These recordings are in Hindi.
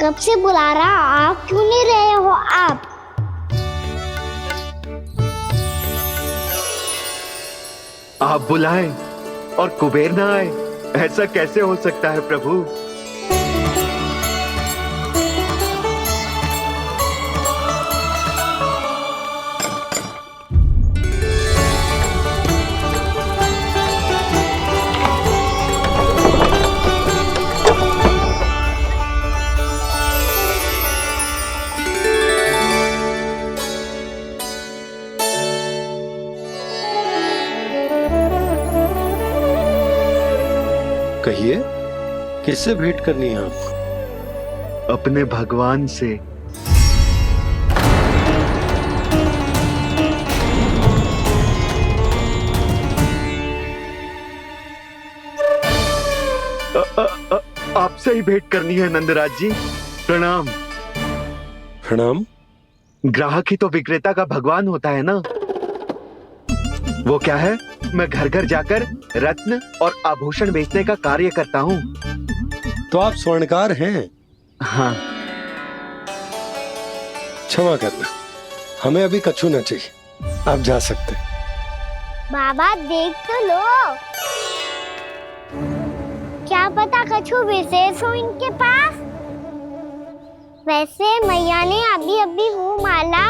कब से बुला रहा, आप क्यों नहीं रहे हो आप? आप बुलाएं और कुबेर ना आए, ऐसा कैसे हो सकता है प्रभु? कहिए, किससे भेंट करनी है आपको? अपने भगवान से। आपसे ही भेंट करनी है नंदराज जी। प्रणाम। प्रणाम। ग्राहक ही तो विक्रेता का भगवान होता है ना। वो क्या है, मैं घर घर जाकर रत्न और आभूषण बेचने का कार्य करता हूँ। तो आप स्वर्णकार हैं? हाँ। क्षमा करना, हमें अभी कछु न चाहिए, आप जा सकते हैं। बाबा देख तो लो, क्या पता कछु विशेष हो इनके पास। वैसे मैया ने अभी अभी वो माला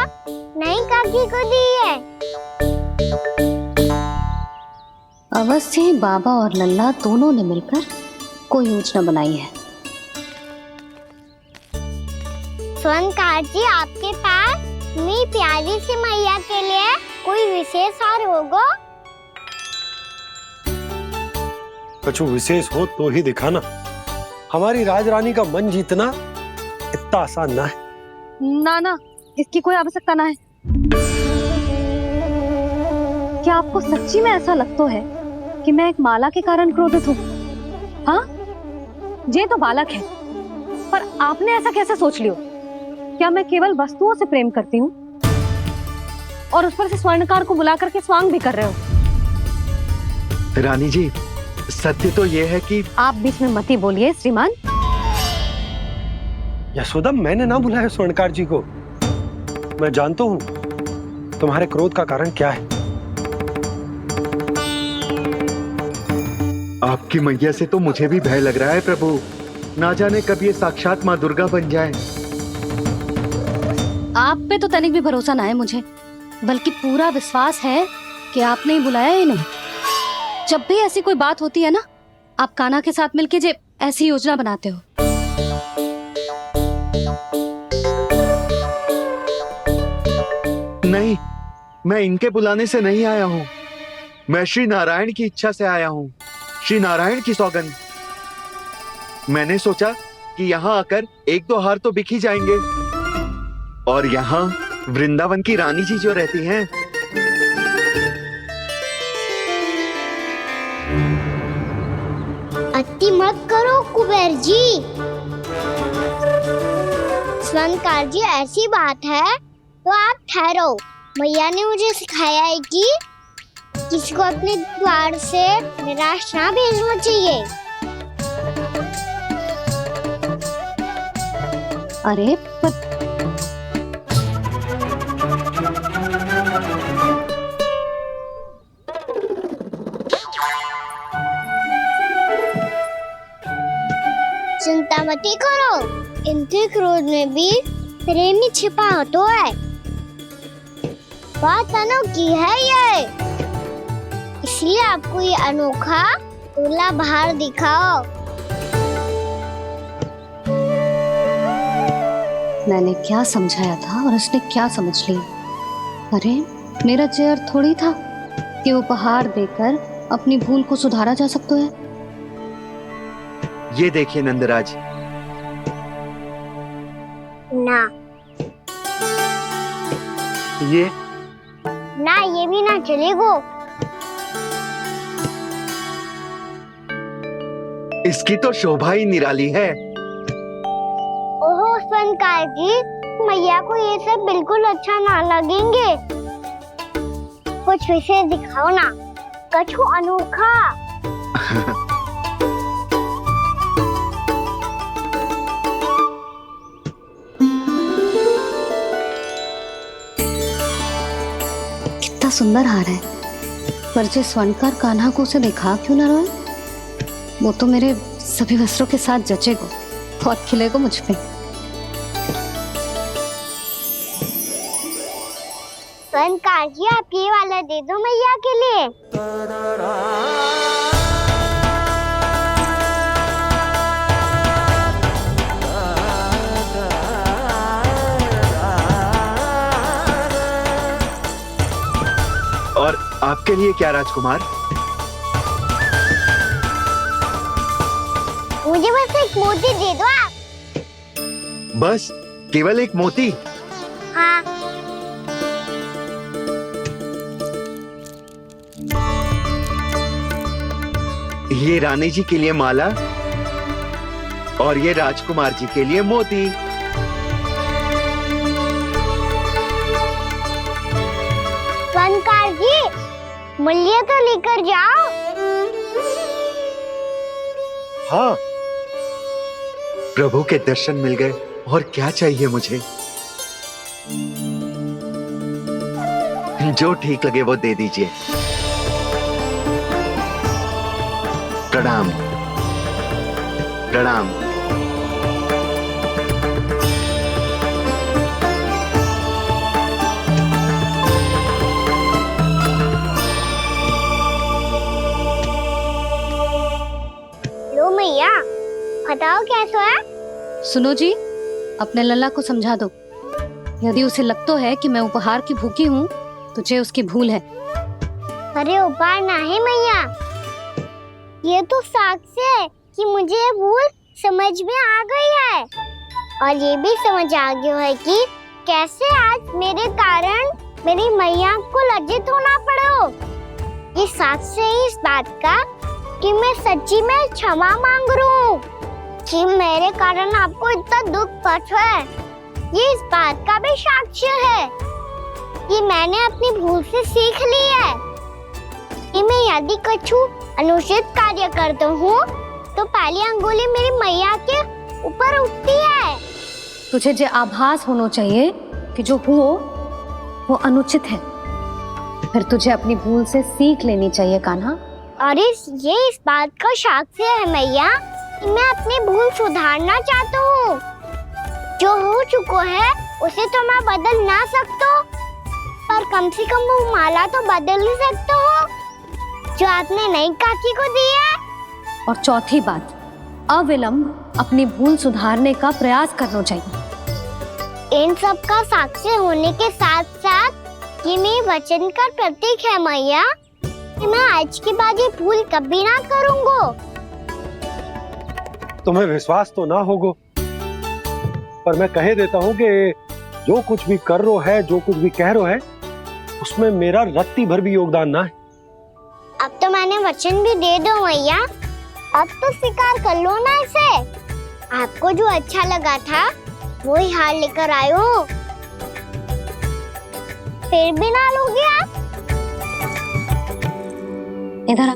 नई काकी को दी है। अवश्य ही बाबा और लल्ला दोनों ने मिलकर कोई योजना बनाई है। स्वर्णकार जी, आपके पास मेरी प्यारी सी मैया के लिए कोई विशेष और होगा? कछु विशेष हो तो ही दिखाना। हमारी राजरानी का मन जीतना इतना आसान ना है। ना ना, इसकी कोई आवश्यकता ना है। क्या आपको सच्ची में ऐसा लगता है कि मैं एक माला के कारण क्रोधित हूँ? हाँ, ये तो बालक है, पर आपने ऐसा कैसे सोच लियो? क्या मैं केवल वस्तुओं से प्रेम करती हूँ और उस पर से स्वर्णकार को बुला करके स्वांग भी कर रहे हो? रानी जी, सत्य तो ये है कि आप बीच में मत ही बोलिए श्रीमान। यशोदा, मैंने ना बुलाया स्वर्णकार जी को। मैं जानता हूँ तुम्हारे क्रोध का कारण क्या है। आपकी मैया से तो मुझे भी भय लग रहा है प्रभु। ना जाने कब ये साक्षात माँ दुर्गा बन जाए। आप पे तो तनिक भी भरोसा ना है मुझे, बल्कि पूरा विश्वास है कि आपने ही बुलाया इन्हें। जब भी ऐसी कोई बात होती है ना, आप कान्हा के साथ मिलके जे ऐसी योजना बनाते हो। नहीं, मैं इनके बुलाने से नहीं आया हूँ। मैं श्री नारायण की इच्छा से आया हूँ, श्री नारायण की सौगंध। मैंने सोचा कि यहाँ आकर एक दो हार तो बिक ही जाएंगे। और यहाँ वृंदावन की रानी जी जो रहती हैं, अति मत करो कुबेर जी। स्वर्णकार जी, ऐसी बात है तो आप ठहरो। मैया ने मुझे सिखाया है कि किसी को अपने द्वार से निराश ना भेजना चाहिए। अरे पर चिंता मत करो, इनके क्रोध में भी प्रेम ही छिपा तो है। बात अनोखी है ये, इसलिए आपको ये अनोखा दूल्हा बाहर दिखाओ। मैंने क्या समझाया था और उसने क्या समझ लिया? अरे मेरा चेयर थोड़ी था कि उपहार देकर अपनी भूल को सुधारा जा सकता है। ये देखिए नंदराज। ना ये ना, ये भी ना चलेगो। इसकी तो शोभा ही निराली है। ओहो स्वर्णकार जी, मैया को ये सब बिल्कुल अच्छा ना लगेंगे। कुछ विशेष दिखाओ ना, कछु अनोखा। कितना सुंदर हार है, पर जो स्वर्णकार कान्हा को उसे दिखा क्यों ना रोए? वो तो मेरे सभी वस्त्रों के साथ जचेगा, बहुत खिलेगा मुझ पे। स्वर्णकार जी, आप ये वाला दे दो मैया के लिए। और आपके लिए क्या राजकुमार? मुझे बस एक मोती दे दो आप। बस केवल एक मोती? हाँ। ये रानी जी के लिए माला और ये राजकुमार जी के लिए मोती। स्वर्णकार जी, मूल्य तो लेकर जाओ। हाँ, प्रभु के दर्शन मिल गए, और क्या चाहिए मुझे? जो ठीक लगे वो दे दीजिए। प्रणाम प्रणाम। लो मैया, बताओ कैसा है? सुनो जी, अपने लल्ला को समझा दो। यदि उसे लगता है कि मैं उपहार की भूखी हूँ, तो ये उसकी भूल है। अरे उपहार ना है मैया, ये तो साक्ष्य है कि मुझे ये भूल समझ में आ गई है, और ये भी समझ आ गया है कि कैसे आज मेरे कारण मेरी मैया को लज्जित होना पड़ो। ये साक्ष्य है इस बात का कि मैं सच्ची में क्षमा मांग रहा हूँ कि मेरे कारण आपको इतना दुख पहुंचा है। ये इस बात का भी साक्ष्य है कि मैंने अपनी भूल से सीख ली है कि मैं यदि कुछ अनुचित कार्य करता हूँ तो पहली अंगुली मेरी मैया के ऊपर उठती है। तुझे जो आभास होना चाहिए कि जो हुआ वो अनुचित है, फिर तुझे अपनी भूल से सीख लेनी चाहिए कान्हा। और ये इस बात का साक्ष्य है मैया कि मैं अपनी भूल सुधारना चाहता हूँ। जो हो चुका है उसे तो मैं बदल ना सकता, पर कम से कम वो माला तो बदल ही सकता हूँ जो आपने नई काकी को दी है। और चौथी बात, अविलंब अपनी भूल सुधारने का प्रयास करना चाहिए। इन सब का साक्ष्य होने के साथ साथ ये मेरे वचन का प्रतीक है मैया कि मैं आज के बाद ये भूल कभी ना करूँगा। तुम्हें विश्वास तो ना होगा, पर मैं कह देता हूँ कि जो कुछ भी कर रो है, जो कुछ भी कह रो है, उसमें मेरा रत्ती भर भी योगदान ना है। अब तो मैंने वचन भी दे दो मैया, अब तो स्वीकार कर लो ना इसे। आपको जो अच्छा लगा था वो ही हार लेकर आयो, फिर भी ना लोगे आप? इधर आ।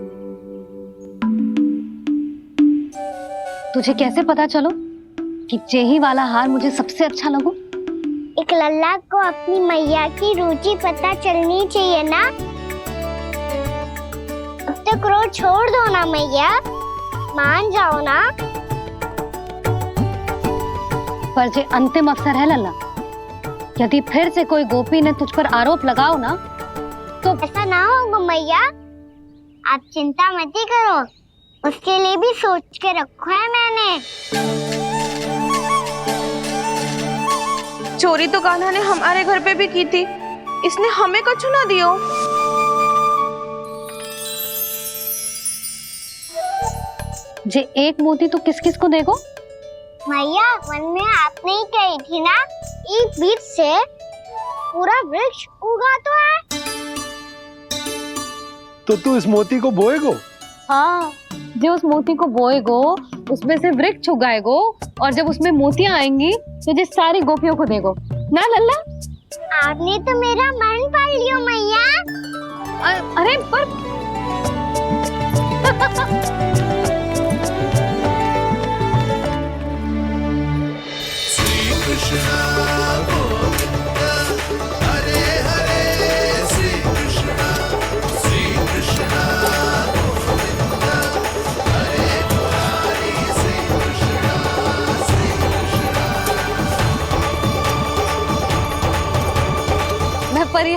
तुझे कैसे पता चलो कि यही वाला हार मुझे सबसे अच्छा लगो? एक लल्ला को अपनी मैया की रुचि पता चलनी चाहिए ना। अब तो क्रोध छोड़ दो ना मैया, मान जाओ ना। पर ये अंतिम अवसर है लल्ला, यदि फिर से कोई गोपी ने तुझ पर आरोप लगाओ ना तो ऐसा ना होगा मैया, आप चिंता मत ही करो, उसके लिए भी सोच के रखा है मैंने। चोरी तो कान्हा ने हमारे घर पे भी की थी, इसने हमें कछु ना दियो। जे एक मोती तो किस किस को देगो? मैया, मन में आपने ही कही थी ना, एक बीज से पूरा वृक्ष उगा तो है। तो तू इस मोती को बोएगो? हाँ, जो उस मोती को बोएगो उसमें से वृक्ष उगाएगो, और जब उसमें मोतियां आएंगी तो जिस सारी गोपियों को देगो ना लल्ला। आपने तो मेरा मन पढ़ लियो मैया। अरे पर श्री कृष्ण गोविंद हरे हरे, श्री कृष्ण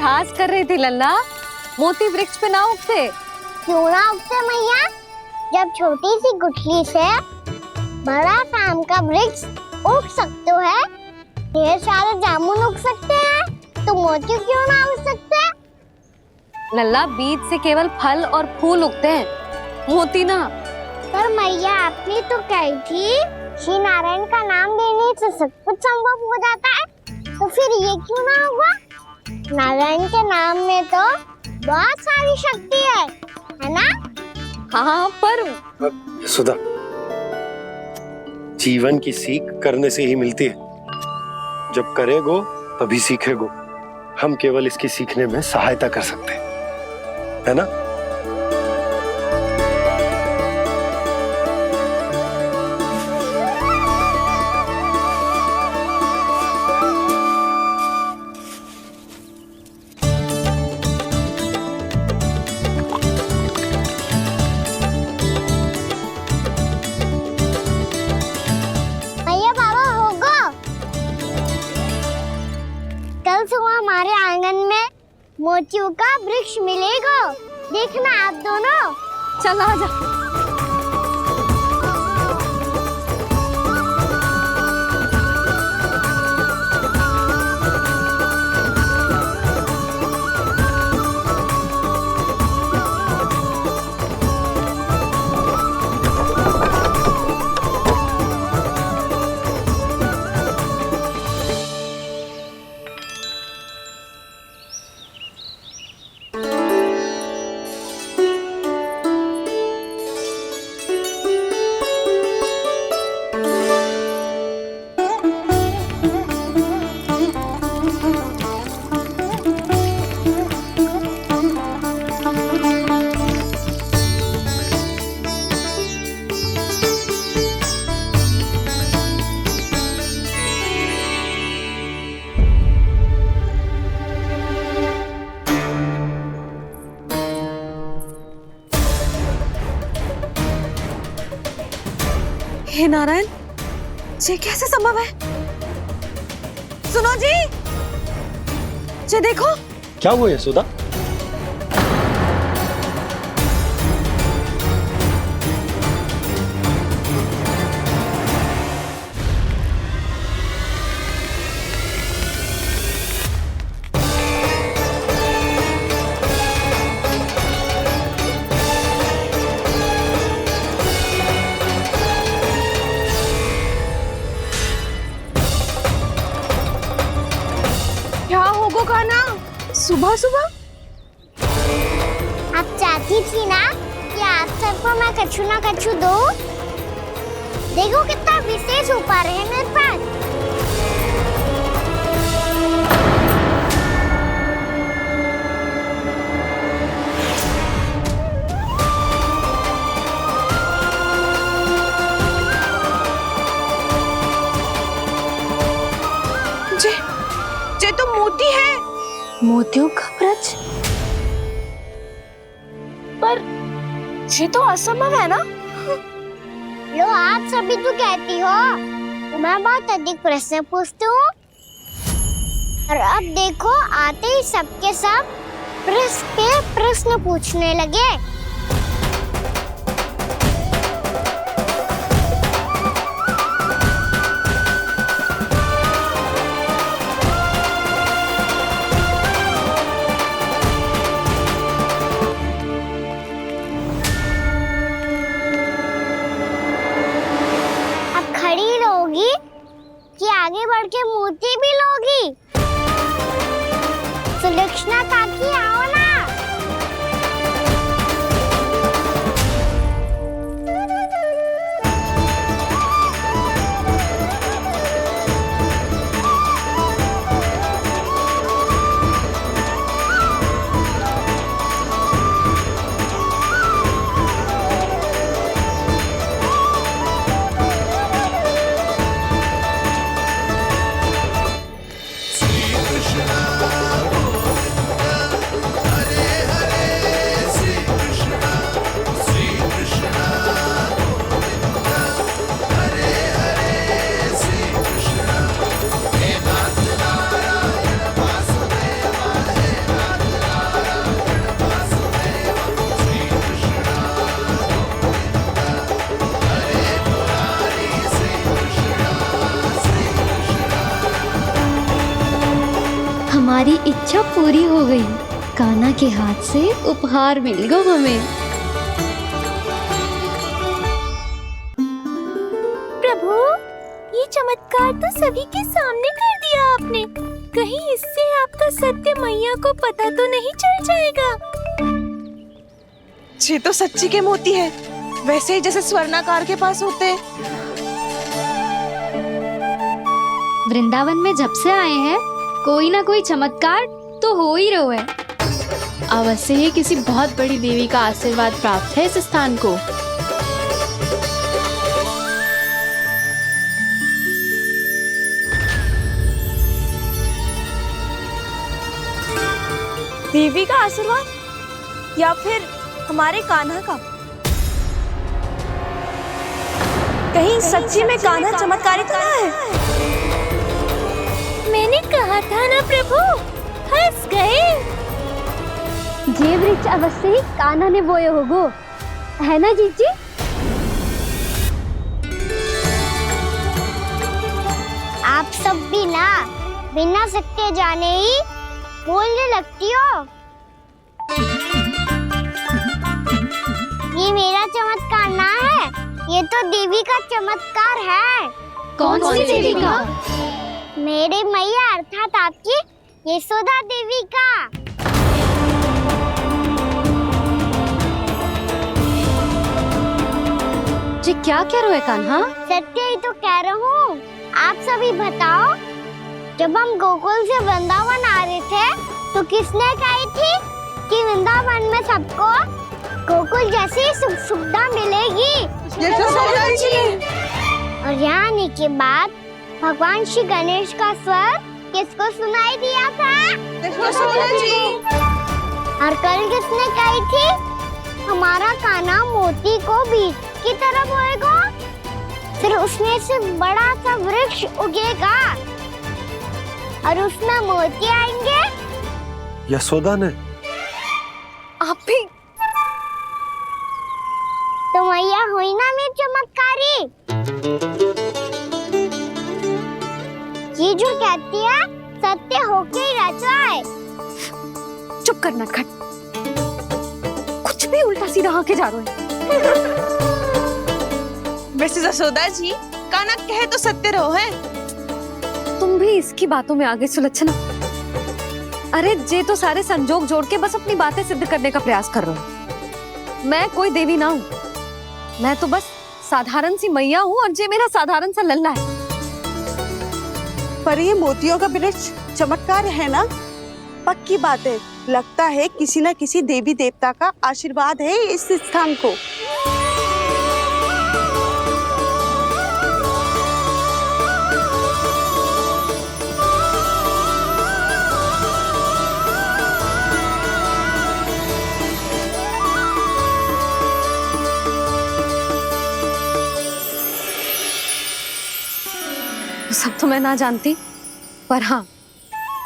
परिहास कर रही थी लल्ला। मोती वृक्ष पे ना उगते। क्यों ना उगते मैया? जब छोटी सी गुठली से बड़ा आम का वृक्ष उग सकते है, ढेर सारे जामुन उग सकते हैं, तो मोती क्यों ना उग सकते? लल्ला, बीज से केवल फल और फूल उगते हैं, मोती ना। पर मैया आपने तो कही थी श्री नारायण का नाम लेने से सब कुछ संभव हो जाता है, तो फिर ये क्यों ना हुआ? नारायण के नाम में तो बहुत सारी शक्ति है ना? हाँ, पर सुधा, जीवन की सीख करने से ही मिलती है। जब करेगो तभी सीखेगो। हम केवल इसकी सीखने में सहायता कर सकते हैं, है ना? भैया बाबा होगो, कल सुबह हमारे आंगन में मोतियों का वृक्ष मिलेगा। देखना आप दोनों। चल आजा। हे नारायण, ये कैसे संभव है? सुनो जी, ये देखो। क्या हुआ है सुधा? क्या होगो खाना सुबह सुबह? आप चाहती थी ना कि आज सबको मैं कछु ना कछु दूं? देखो कितना विशेष उपहार है मेरे पास। ये तो मोती है। मोतियों का ब्रज? पर ये तो असंभव है ना? लो, आप सभी तो कहती हो मैं बहुत अधिक प्रश्न पूछती हूँ, और अब देखो आते ही सबके सब प्रश्न पे प्रश्न पूछने लगे। खड़ी लोगी कि आगे बढ़ के मोती भी लोगी? सुलक्षणा काकी आओ ना। हमारी इच्छा पूरी हो गई। कान्हा के हाथ से उपहार मिल गो हमें। प्रभु, ये चमत्कार तो सभी के सामने कर दिया आपने। कहीं इससे आपका सत्य मैया को पता तो नहीं चल जाएगा? ये तो सच्ची के मोती है, वैसे ही जैसे स्वर्णाकार के पास होते हैं। वृंदावन में जब से आए हैं कोई ना कोई चमत्कार तो हो ही रहा है। अवश्य ही किसी बहुत बड़ी देवी का आशीर्वाद प्राप्त है इस स्थान को। देवी का आशीर्वाद या फिर हमारे कान्हा का? कहीं सच्ची में कान्हा चमत्कारी तो ना है? मैंने कहा था ना प्रभु, फंस गए। ये वृक्ष अवश्य ही कान्हा ने बोए होगो, है ना जीजी? आप सब भी ना बिना सत्य जाने ही बोलने लगती हो। ये मेरा चमत्कार ना है, ये तो देवी का चमत्कार है। कौन सी देवी का? मेरे मैया अर्थात आपकी यशोदा देवी का। जी क्या कह रहे हो कान्हा? सत्य ही तो कह रहा हूँ। आप सभी बताओ, जब हम गोकुल से वृंदावन आ रहे थे तो किसने कही थी कि वृंदावन में सबको गोकुल जैसी सुख सुविधा मिलेगी? यशोदा जी। और यहाँ आने के बाद भगवान श्री गणेश का स्वर किसको सुनाई दिया था? यशोदा जी। और कल किसने कही थी हमारा कान्हा मोती को बीज की तरह बोएगा, फिर उसमें से बड़ा सा वृक्ष उगेगा और उसमें मोती आएंगे? यशोदा ने? आप भी? तो मैया हुई ना मेरी चमत्कारी। ये जो कहती है सत्य होके ही रहता है। चुप कर नटखट, कुछ भी उल्टा सीधा आके जा रहे हैं। वैसे यशोदा जी, कान्हा कहे तो सत्य रहो है। तुम भी इसकी बातों में आगे सुलझना। अरे जे तो सारे संजोग जोड़ के बस अपनी बातें सिद्ध करने का प्रयास कर रहे हो। मैं कोई देवी ना हूँ, मैं तो बस साधारण सी मैया हूँ और जे मेरा साधारण सा लल्ला है। पर ये मोतियों का वृक्ष चमत्कार है ना? पक्की बात है, लगता है किसी न किसी देवी देवता का आशीर्वाद है इस स्थान को। सब तो मैं ना जानती, पर हाँ,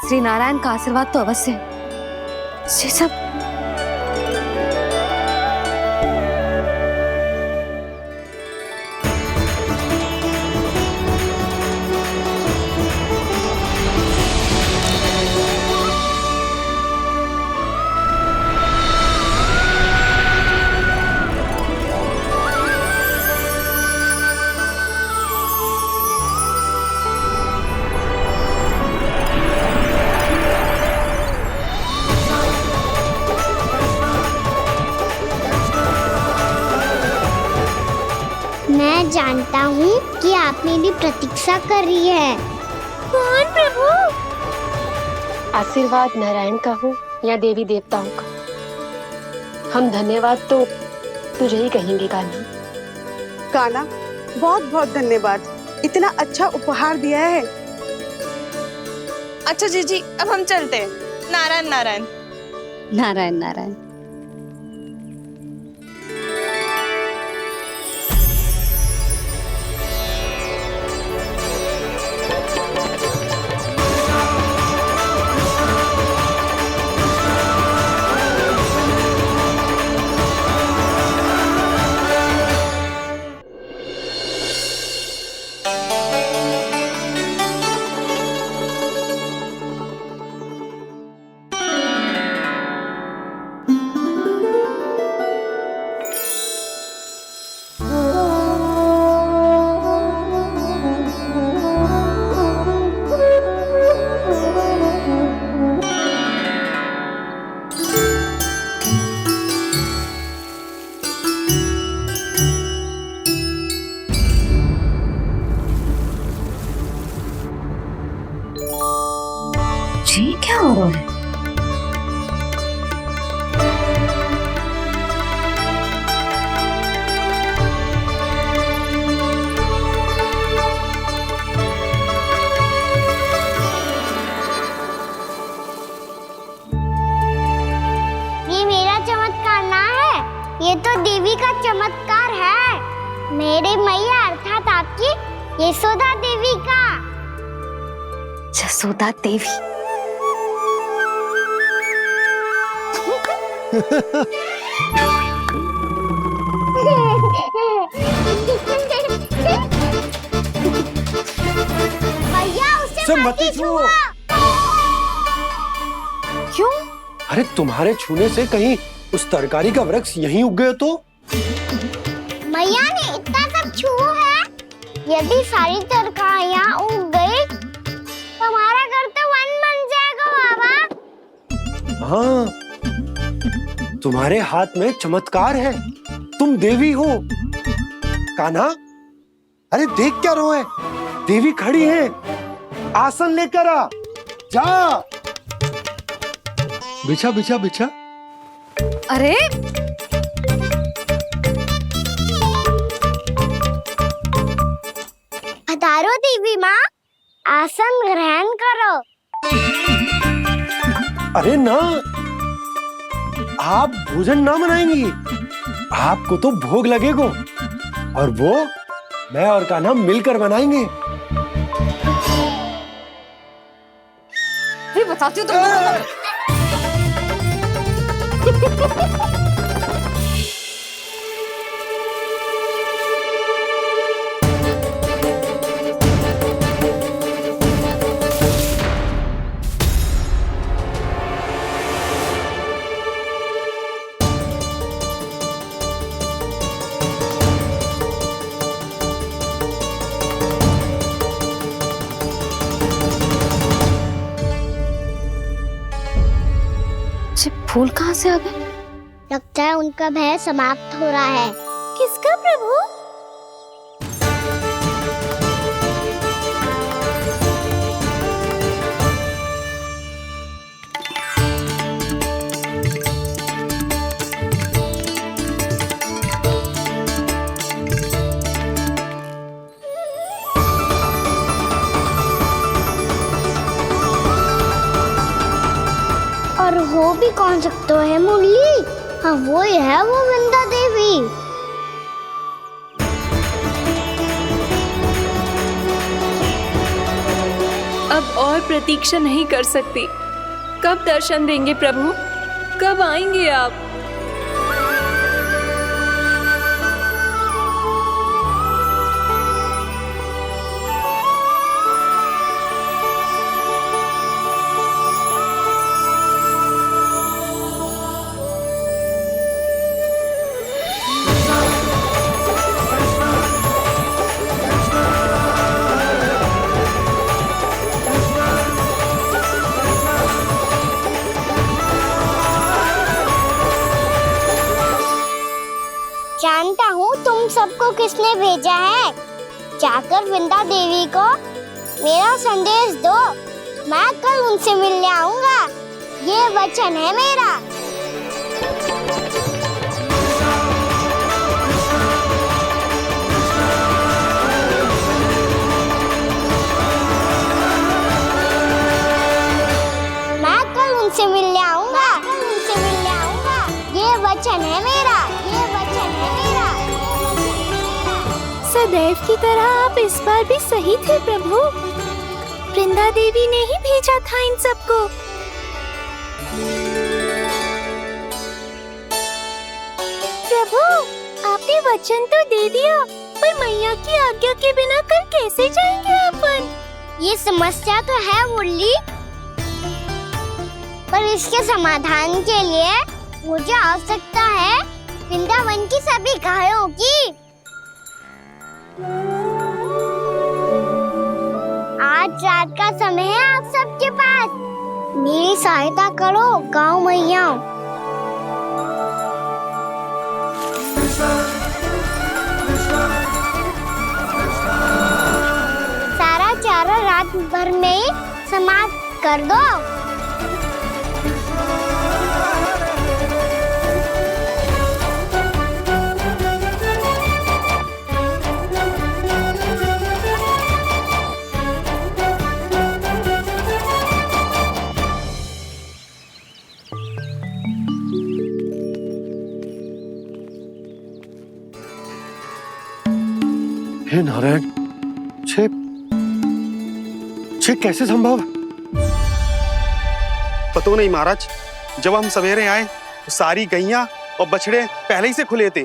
श्री नारायण का आशीर्वाद तो अवश्य है। ये सब मैं जानता हूँ कि आप मेरी प्रतीक्षा कर रही है। कौन प्रभु? आशीर्वाद नारायण का हो या देवी देवताओं का, हम धन्यवाद तो तुझे ही कहेंगे कान्हा। कान्हा, बहुत बहुत धन्यवाद, इतना अच्छा उपहार दिया है। अच्छा जीजी, अब हम चलते हैं। नारायण नारायण। नारायण नारायण। ये क्या हो रहा है? ये मेरा चमत्कार ना है, ये तो देवी का चमत्कार है। मेरे मैया अर्थात आपकी यशोदा देवी का। जसोदा देवी। भैया उसे सब मत मत छू। छुआ। क्यों? अरे तुम्हारे छूने से कहीं उस तरकारी का वृक्ष यहीं उग गए तो? मैया ने इतना सब छुआ है, यदि सारी तरकारियां उग गई तो हमारा घर तो वन बन जाएगा बाबा। हाँ, तुम्हारे हाथ में चमत्कार है, तुम देवी हो। कान्हा, अरे देख क्या रो है, देवी खड़ी है, आसन लेकर आ, जा। बिछा बिछा बिछा। अरे पधारो देवी माँ, आसन ग्रहण करो। अरे ना, आप भोजन ना मनाएंगी, आपको तो भोग लगेगा और वो मैं और कान्हा मिलकर बनाएंगे। फिर बताती हूँ तुमको। फूल कहाँ से आ गए? लगता है उनका भय समाप्त हो रहा है। किसका प्रभु? और हो भी कौन सकता है मुरली? हाँ वो ही है, वो वृंदा देवी। अब और प्रतीक्षा नहीं कर सकती। कब दर्शन देंगे प्रभु? कब आएंगे आप? जानता हूँ तुम सबको किसने भेजा है। जाकर वृंदा देवी को मेरा संदेश दो, मैं कल उनसे मिलने आऊंगा, ये वचन है मेरा। मैं कल उनसे मिलने आऊंगा, ये वचन है मेरा, ये वचन है मेरा। सदैव की तरह आप इस बार भी सही थे प्रभु। वृंदा देवी ने ही भेजा था इन सबको। प्रभु, आपने वचन तो दे दिया, पर मैया की आज्ञा के बिना कल कैसे जाएंगे अपन? ये समस्या तो है मुरली, पर इसके समाधान के लिए मुझे आवश्यकता है वृंदावन की सभी गायों की। आज रात का समय है आप सबके पास, मेरी सहायता करो गाँव मैया। सारा चारा रात भर में ही समाप्त कर दो। हे नारायण, छे कैसे संभव? पतो नहीं महाराज, जब हम सवेरे आए तो सारी गैया और बछड़े पहले ही से खुले थे।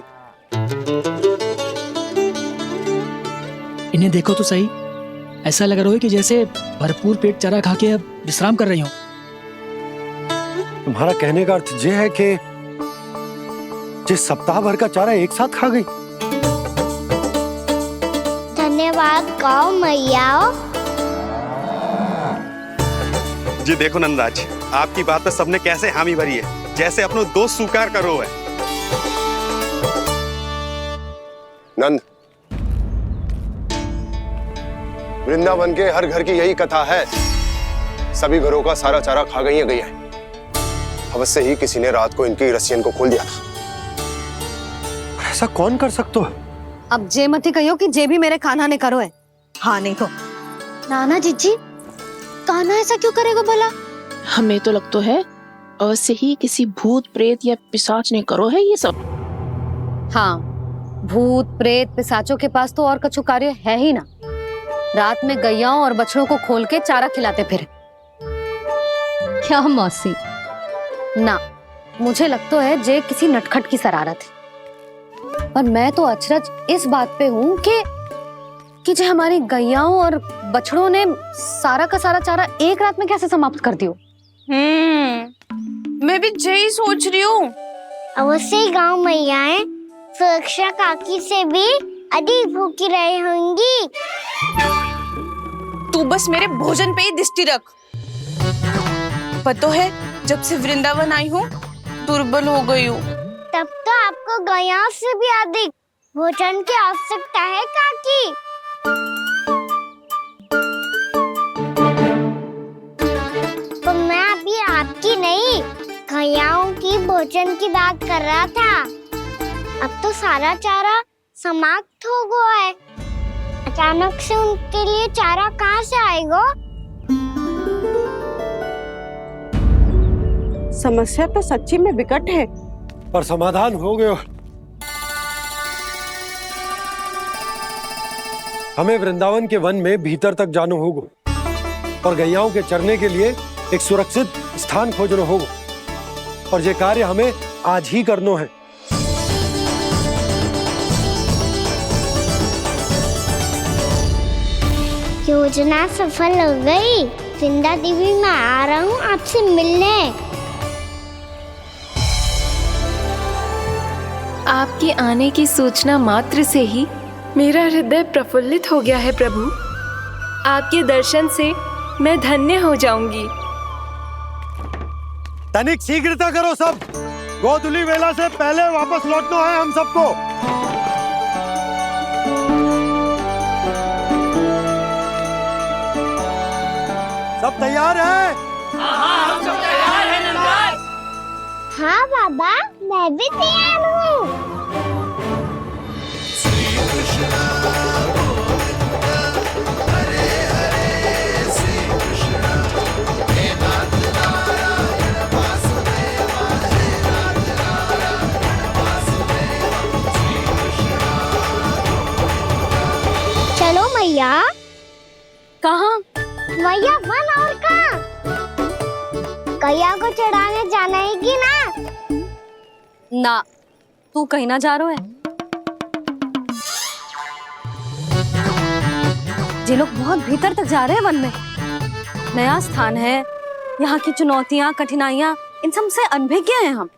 इन्हें देखो तो सही, ऐसा लग रहा है कि जैसे भरपूर पेट चारा खा के अब विश्राम कर रही हो। तुम्हारा कहने का अर्थ ये है कि जिस सप्ताह भर का चारा एक साथ खा गई। धन्यवाद गौ मैया। जी देखो नंदराज, आपकी बात पे सबने कैसे हामी भरी है, जैसे अपनो दोस्त स्वीकार करो है। नंद, वृंदावन के हर घर की यही कथा है। सभी घरों का सारा चारा खा गई है गैया। अवश्य ही किसी ने रात को इनकी रस्सियन को खोल दिया था। ऐसा कौन कर सकता है? अब जे मती कहियो कि जे भी मेरे कान्हा ने करो है। हाँ नहीं तो नाना जीजी, कान्हा ऐसा क्यों करेगा भला? हमें तो लगता है अवश्य ही किसी भूत प्रेत या पिशाच ने करो है ये सब। हाँ, भूत प्रेत पिशाचों के पास तो और कछु कार्य है ही ना। रात में गैयाओं और बछड़ों को खोल के चारा खिलाते फिर। क्या मौसी? ना, मुझे लगता है जे किसी नटखट की शरारत है। पर मैं तो अचरज इस बात पे हूँ कि जो हमारी गैयाओं और बछड़ों ने सारा का सारा चारा एक रात में कैसे समाप्त कर दियो। मैं भी यही सोच रही हूँ। अवश्य ही गाँव मैयाएं सुरक्षा काकी से भी अधिक भूखी रही होंगी। तू बस मेरे भोजन पे ही दृष्टि रख। पता है, जब से वृंदावन आई हूँ दुर्बल हो गई हूँ। तब तो आपको गैया से भी अधिक भोजन की आवश्यकता है काकी। तो मैं अभी आपकी नहीं, गैयाओं की भोजन की बात कर रहा था। अब तो सारा चारा समाप्त हो गया है। अचानक से उनके लिए चारा कहाँ से आएगा? समस्या तो सच्ची में विकट है, पर समाधान हो गयो। हमें वृंदावन के वन में भीतर तक जाना होगा और गैयाओं के चरने के लिए एक सुरक्षित स्थान खोजना होगा, और ये कार्य हमें आज ही करना है। योजना सफल हो गई। वृंदा देवी, मैं आ रहा हूँ आपसे मिलने। आपके आने की सूचना मात्र से ही मेरा हृदय प्रफुल्लित हो गया है प्रभु। आपके दर्शन से मैं धन्य हो जाऊंगी। तनिक शीघ्रता करो सब, गोधुली वेला से पहले वापस लौटना है हम सबको। सब तैयार है? हाँ, हम सब तैयार हैं नंदराज। हाँ बाबा, मैं भी तैयार हूँ। चलो मैया। कहाँ? मैया वन और कहाँ? गैया को चढ़ाने जाना है कि ना? ना, तू कहीं ना जा रहा है। ये लोग बहुत भीतर तक जा रहे हैं वन में। नया स्थान है, यहाँ की चुनौतियाँ कठिनाइयाँ इन सब से अनभिज्ञ हैं हम।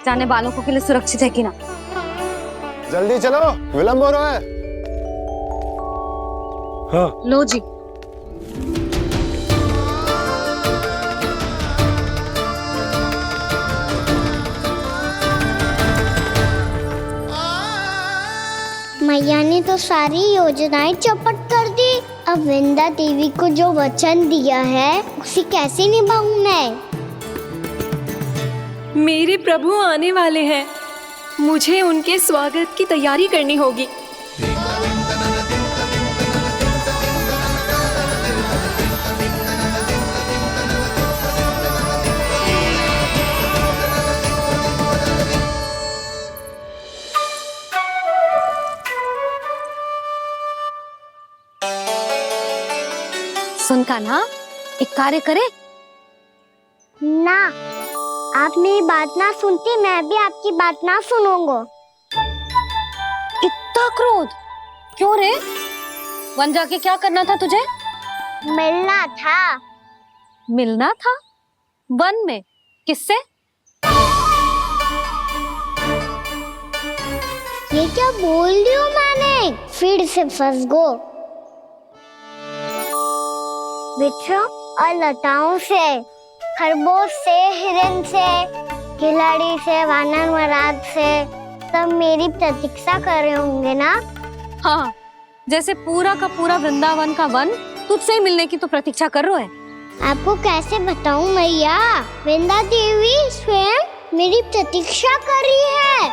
जाने बालकों के लिए सुरक्षित है कि ना। जल्दी चलो, विलंब हो रहा है। हाँ। लो जी। मैया ने तो सारी योजनाएं चौपट कर दी। अब वृंदा देवी को जो वचन दिया है उसे कैसे निभाऊं मैं? मेरे प्रभु आने वाले हैं, मुझे उनके स्वागत की तैयारी करनी होगी। सुन कान्हा, एक कार्य करे ना, आप मेरी बात ना सुनती, मैं भी आपकी बात ना सुनूंगा। इतना क्रोध क्यों रे? वन जाके क्या करना था तुझे? मिलना था। मिलना था? वन में? किससे? ये क्या बोल रही हूँ मैंने? फिर से फंस गो। वृक्षों और लताओं से, खरगोश से, हिरन से, खिलाड़ी से, वानर महाराज से, सब मेरी प्रतीक्षा कर रहे होंगे ना? हाँ, जैसे पूरा का पूरा वृंदावन का वन तुझसे ही मिलने की तो प्रतीक्षा कर रहा है। आपको कैसे बताऊं मैया? वृंदा देवी स्वयं मेरी प्रतीक्षा कर रही है।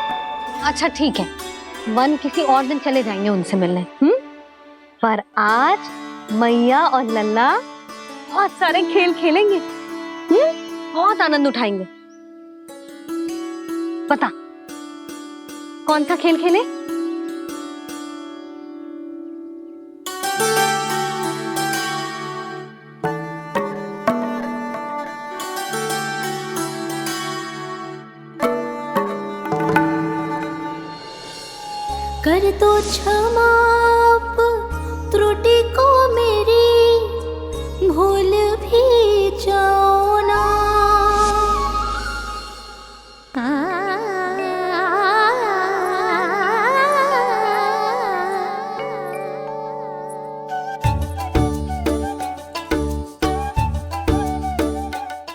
अच्छा ठीक है, वन किसी और दिन चले जाएंगे उनसे मिलने। पर आज मैया और लल्ला बहुत सारे खेल खेलेंगे। बहुत आनंद उठाएंगे। पता कौन सा खेल खेले? कर दो क्षमा त्रुटि को मेरी, भूल भी जाओ ना।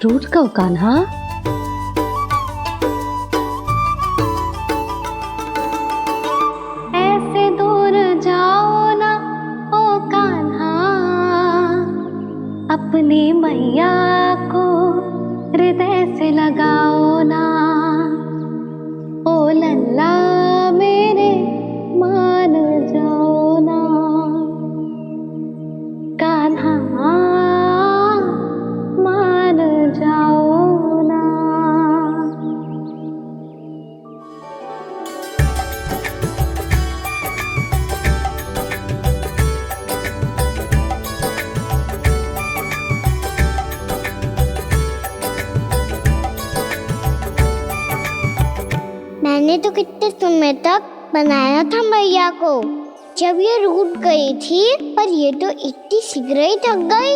टूट गओ कान्हा? ऐसे दूर जाओ ना ओ कान्हा, अपनी मैया को हृदय से लगाओ ना। ओ लल्ला मेरे मान जाओ ना, कान्हा मान जाओ ना। मैंने तो कितने समय तक बनाया था मैया को, जब ये रूठ गई थी, पर ये तो इतनी शीघ्र ही थक गई।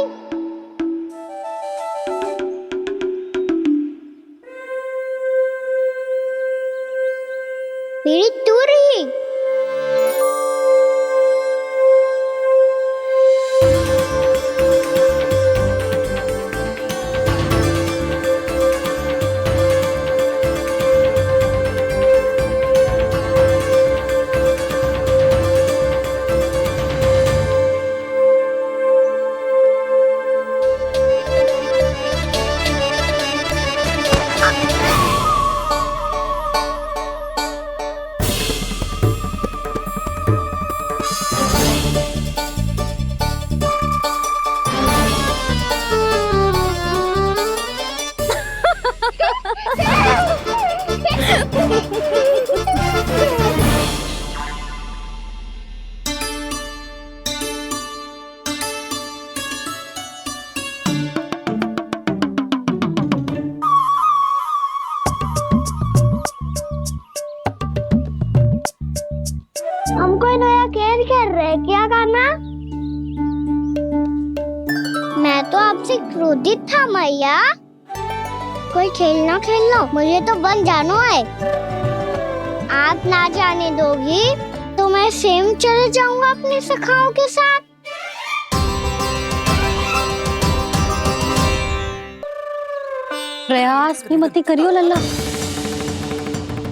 मेरी दूर ही। हम कोई नया खेल खेल रहे हैं क्या करना? मैं तो आपसे क्रोधित था मैया। कोई खेलना खेल लो, मुझे तो बन जाना है। आप ना जाने दोगी तो मैं स्वयं चले जाऊंगा अपने सखाओं के साथ। प्रयास भी मत करियो लल्ला,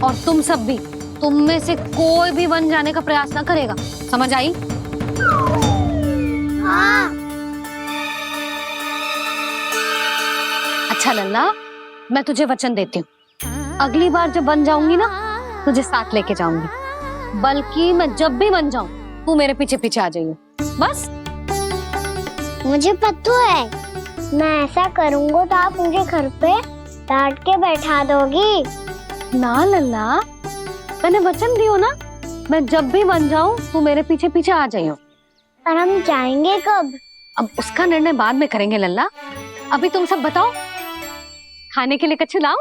और तुम सब भी, तुम में से कोई भी वन जाने का प्रयास ना करेगा, समझ आई? हाँ। अच्छा लल्ला, मैं तुझे वचन देती हूँ, अगली बार जब बन जाऊंगी ना, तुझे साथ लेके जाऊंगी। बल्कि मैं जब भी बन जाऊं, तू मेरे पीछे पीछे आ जाइयो, बस। मुझे पता है, मैं ऐसा करूंगा तो आप मुझे घर पे डांट के बैठा दोगी। ना लल्ला, मैंने वचन दियो ना, मैं जब भी बन जाऊं, तू मेरे पीछे पीछे आ जाइयो। पर हम जाएंगे कब? अब उसका निर्णय बाद में करेंगे लल्ला। अभी तुम सब बताओ, खाने के लिए कच्छु लाऊं?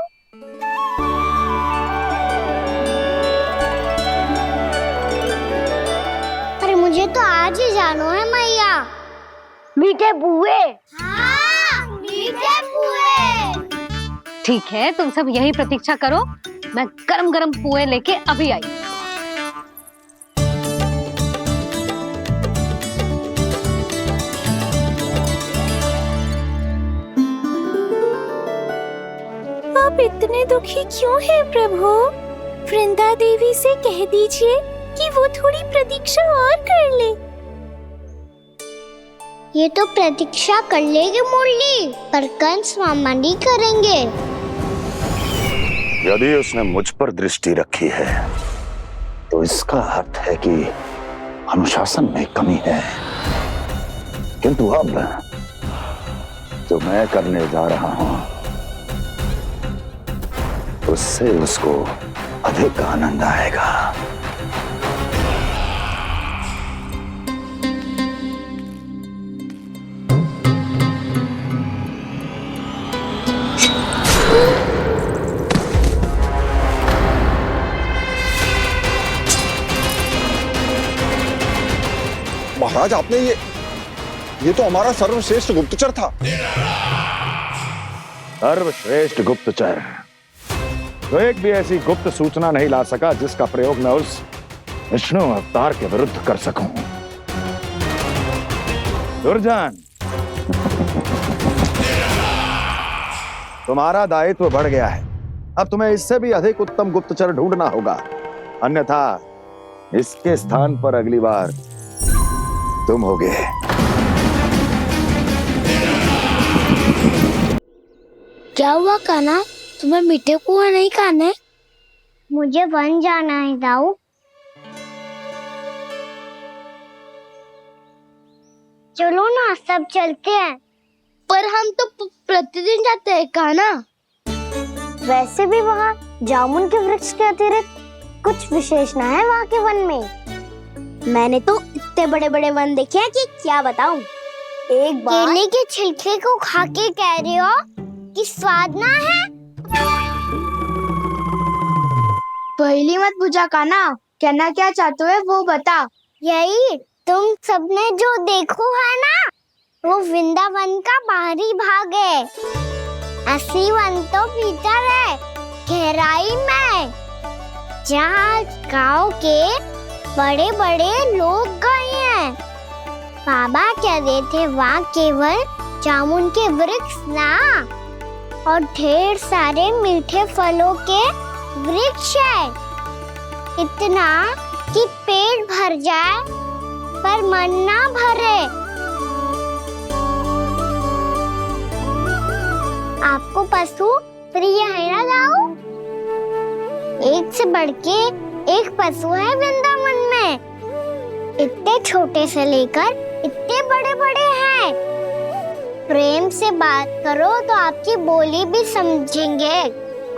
अरे मुझे तो आज ही जाना है मैया। मीठे बुए। हाँ, मीठे बुए। ठीक है, तुम सब यही प्रतीक्षा करो, मैं गरम गरम पुए लेके अभी आई। आप इतने दुखी क्यों हैं प्रभु? वृंदा देवी से कह दीजिए कि वो थोड़ी प्रतीक्षा और कर ले। ये तो प्रतीक्षा कर लेगी मुरली, पर कंस मामा नहीं करेंगे। यदि उसने मुझ पर दृष्टि रखी है तो इसका अर्थ है कि अनुशासन में कमी है। किंतु अब जो मैं करने जा रहा हूं उससे उसको अधिक आनंद आएगा। महाराज, आपने ये तो हमारा सर्वश्रेष्ठ गुप्तचर था। सर्वश्रेष्ठ गुप्तचर तो एक भी ऐसी गुप्त सूचना नहीं ला सका जिसका प्रयोग मैं उस विष्णु अवतार के विरुद्ध कर सकूं। दुर्जन, तुम्हारा दायित्व बढ़ गया है। अब तुम्हें इससे भी अधिक उत्तम गुप्तचर ढूंढना होगा, अन्यथा इसके स्थान पर अगली बार तुम होगे। क्या हुआ कान्हा, तुम्हें मीठे पुआ नहीं खाने? मुझे वन जाना है दाऊ। चलो ना, सब चलते हैं। पर हम तो प्रतिदिन जाते हैं कान्हा। वैसे भी वहाँ जामुन के वृक्ष के अतिरिक्त कुछ विशेष ना है वहाँ के वन में। मैंने तो इतने बड़े बड़े वन देखे हैं कि क्या बताऊं। एक बार केले के छिलके को खा के कह रहे हो कि स्वाद ना है? पहली मत पूछा कान्हा, कहना क्या चाहते हो वो बता। यही तुम सबने जो देखो है ना, वो वृंदावन का बाहरी भाग है। असली वन तो भीतर है, गहराई में, जहाँ गांव के बड़े बड़े लोग गए हैं। बाबा कह रहे थे वहाँ केवल जामुन के वृक्ष ना, और ढेर सारे मीठे फलों के वृक्ष है। इतना कि पेट भर जाए पर मन ना भरे। आपको पशु प्रिय है ना दाऊ? एक से बढ़ के एक पशु है वृंदावन में। इतने छोटे से लेकर इतने बड़े बड़े हैं। प्रेम से बात करो तो आपकी बोली भी समझेंगे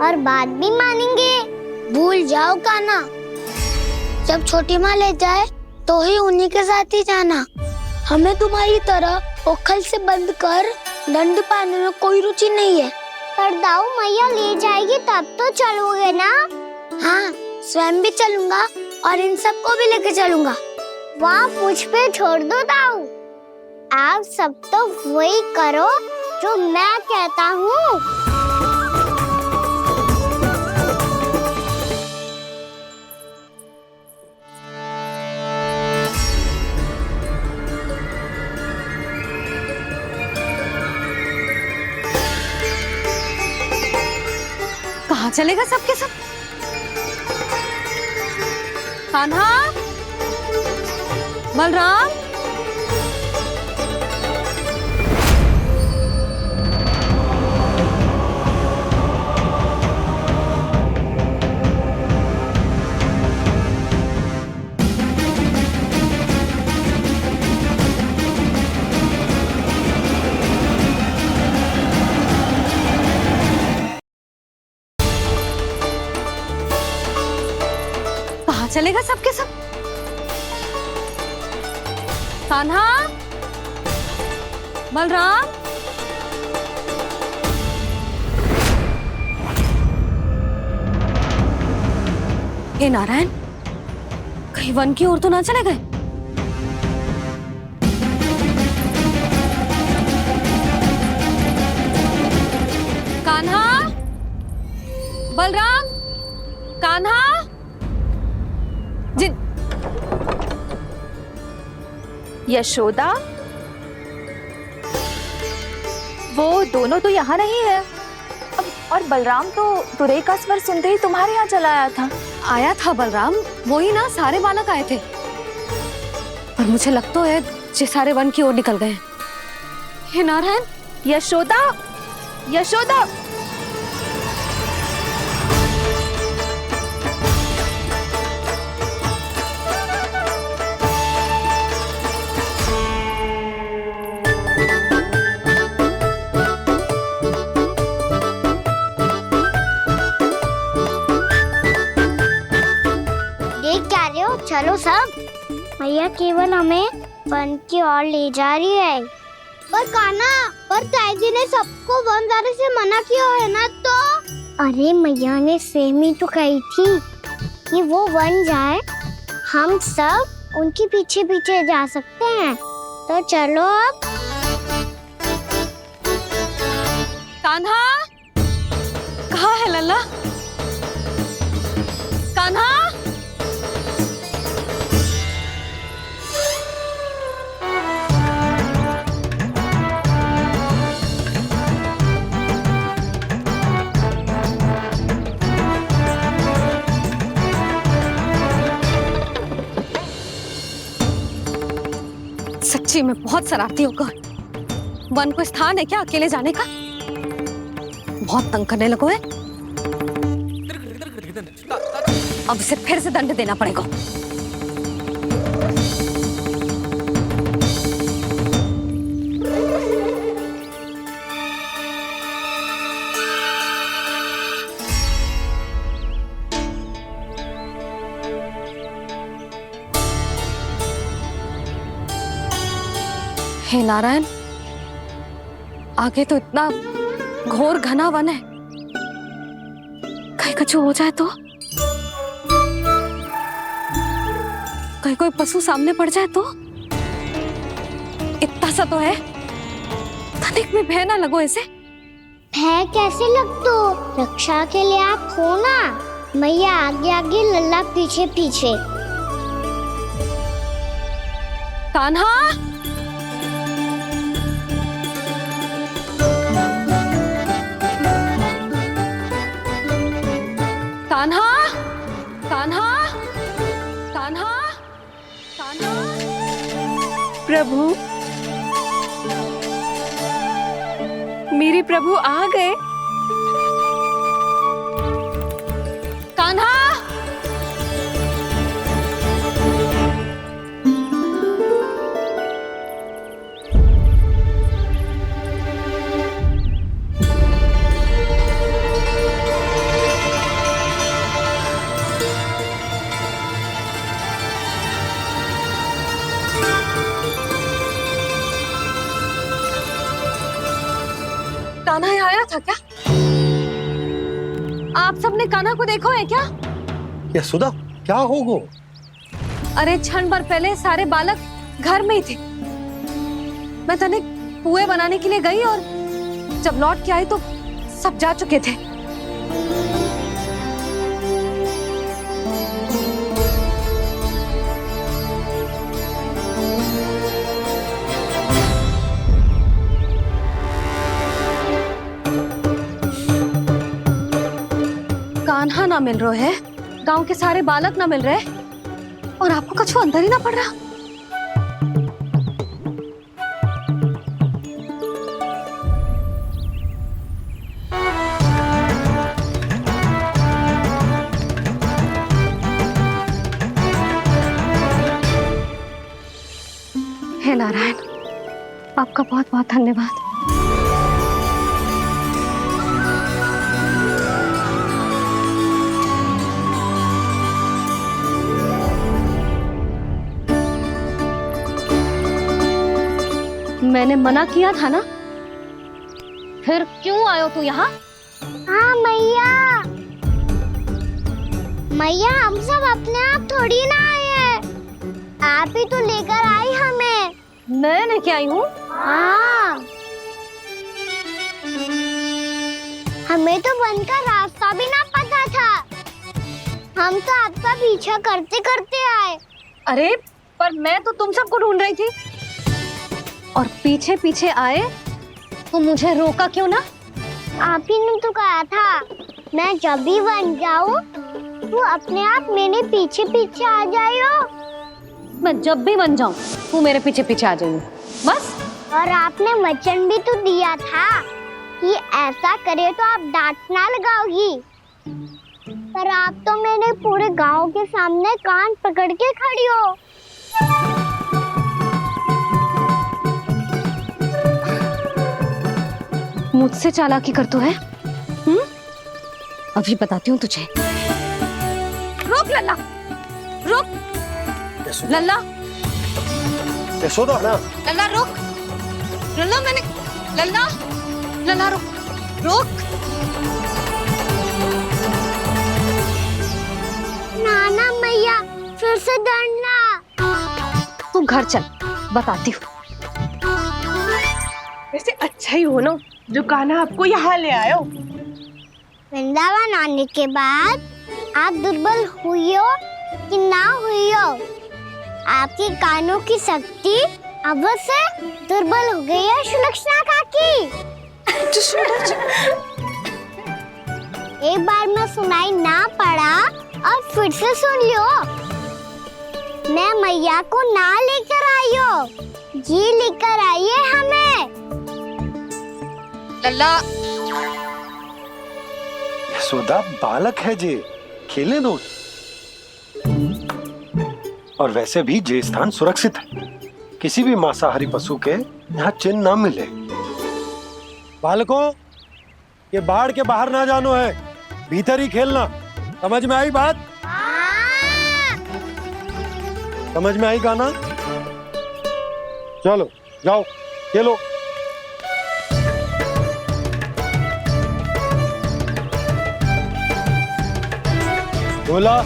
और बात भी मानेंगे। भूल जाओ कान्हा, जब छोटी माँ ले जाए तो ही उन्हीं के साथ ही जाना। हमें तुम्हारी तरह ओखल से बंद कर दंड पाने में कोई रुचि नहीं है। पर दाऊ मैया ले जाएगी तब तो चलोगे ना? हाँ, स्वयं भी चलूंगा और इन सबको भी लेके चलूंगा। वहाँ मुझ पे छोड़ दो दाऊ। आप सब तो वही करो जो मैं कहता हूँ। कहाँ चलेगा सबके सब? कान्हा, बलराम, कहाँ चलेगा सबके सब? कान्हा, बलराम, हे नारायण, कहीं वन की ओर तो ना चले गए? कान्हा, बलराम, कान्हा, जिन यशोदा, वो दोनों तो यहाँ नहीं है। अब और बलराम तो तुरई का स्वर सुनते ही तुम्हारे यहाँ चला आया था। आया था बलराम, वही ना सारे बालक आए थे। पर मुझे लगता है ये सारे वन की ओर निकल गए। हे नारायण, यशोदा, यशोदा, देख क्या रहे हो? चलो सब, मैया केवल हमें वन की ओर ले जा रही है। पर कान्हा, पर ताईजी ने सबको वन जाने से मना किया है ना तो? अरे मैया ने सेम ही तो कही थी कि वो वन जाए, हम सब उनके पीछे पीछे जा सकते हैं। तो चलो अब। कान्हा, कहाँ है लल्ला? कान्हा, सच्ची में बहुत शरारती होकर। वन को स्थान है क्या अकेले जाने का? बहुत तंग करने लगो है। अब इसे फिर से दंड देना पड़ेगा। हे नारायण, आगे तो इतना घोर घना वन है, कहीं कुछ हो जाए तो? कहीं कोई पशु सामने पड़ जाए तो? इतना सा तो है, तनिक में भय ना लगो ऐसे। भय कैसे लग तो? रक्षा के लिए आप हो ना। मैया आगे आगे, लल्ला पीछे पीछे। कान्हा, कान्हा, कान्हा, कान्हा, कान्हा। प्रभु, मेरे प्रभु आ गए। कान्हा, कान्हा यहाँ आया था क्या? आप सबने कान्हा को देखो है क्या? यशोदा, क्या होगा? अरे क्षण भर पहले सारे बालक घर में ही थे। मैं तनिक पुए बनाने के लिए गई और जब लौट के आई तो सब जा चुके थे। कान्हा ना मिल रहे है, गांव के सारे बालक ना मिल रहे, और आपको कछु अंदर ही ना पड़ रहा। हे नारायण, आपका बहुत बहुत धन्यवाद। मैंने मना किया था ना, फिर क्यों आयो तू यहाँ? हाँ मैया, मैया हम सब अपने आप थोड़ी ना आए हैं, आप ही तो लेकर आई हमें। मैं लेके आई हूँ? हाँ, हमें तो वन का रास्ता भी ना पता था, हम तो आपका पीछा करते करते आए। अरे पर मैं तो तुम सबको ढूंढ रही थी, और पीछे पीछे आए तो मुझे रोका क्यों ना? आप ही ने तो कहा था मैं जब भी बन जाऊं तू अपने आप मेरे पीछे पीछे आ जाइयो। मैं जब भी बन जाऊं तू मेरे पीछे पीछे आ जाइयो, बस। और आपने वचन भी तो दिया था कि ऐसा करे तो आप डांट ना लगाओगी, पर आप तो मेरे पूरे गांव के सामने कान पकड़ के खड़ी हो। मुझसे चालाकी कर तो है? अभी बताती हूँ तुझे। रुक लल्ला, रुक लल्ला, यशोदा ना, लल्ला रुक, लल्ला मैंने, लल्ला, लल्ला रुक, रुक। नाना मैया फिर से डरना। तू घर चल, बताती हूँ। वैसे अच्छा ही हो ना जो कान्हा आपको यहाँ ले आयो। वृंदावन आने के बाद आप दुर्बल हुई हो कि ना हुई हो, आपके कानों की शक्ति अब से दुर्बल हो गई है सुलक्षणा काकी। एक बार में सुनाई ना पड़ा और फिर से सुन लियो। मैं मैया को ना लेकर आई हो, जी लेकर आई है हमें। लल्ला, यशोदा बालक है जे, खेले दो। और वैसे भी जे स्थान सुरक्षित है, किसी भी मांसाहारी पशु के यहाँ चिन्ह ना मिले। बालकों, ये बाढ़ के बाहर ना जानो है, भीतर ही खेलना। समझ में आई बात? समझ में आई गाना? चलो जाओ खेलो। बोला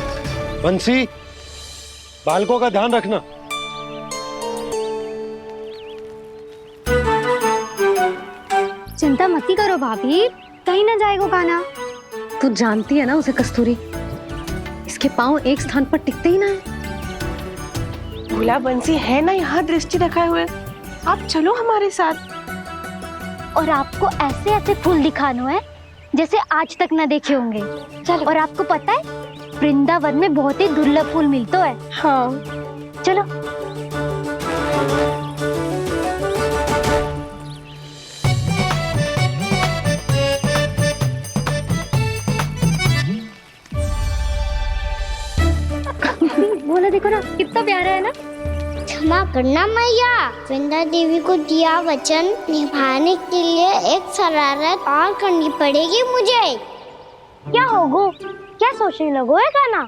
बंसी, बालकों का ध्यान रखना। चिंता मत करो भाभी, कहीं ना जाएगा कान्हा। तू जानती है ना उसे कस्तूरी, इसके पांव एक स्थान पर टिकते ही ना है। भोला बंसी है ना यहाँ दृष्टि रखाए हुए, आप चलो हमारे साथ। और आपको ऐसे ऐसे फूल दिखानो है जैसे आज तक न देखे होंगे। चलो। और आपको पता है वृंदावन में बहुत ही दुर्लभ फूल मिलते हैं। हाँ चलो। बोला देखो ना कितना प्यारा है ना। क्षमा करना मैया, वृंदा देवी को दिया वचन निभाने के लिए एक शरारत और करनी पड़ेगी मुझे। क्या होगो? क्या सोचने लगो है कान्हा?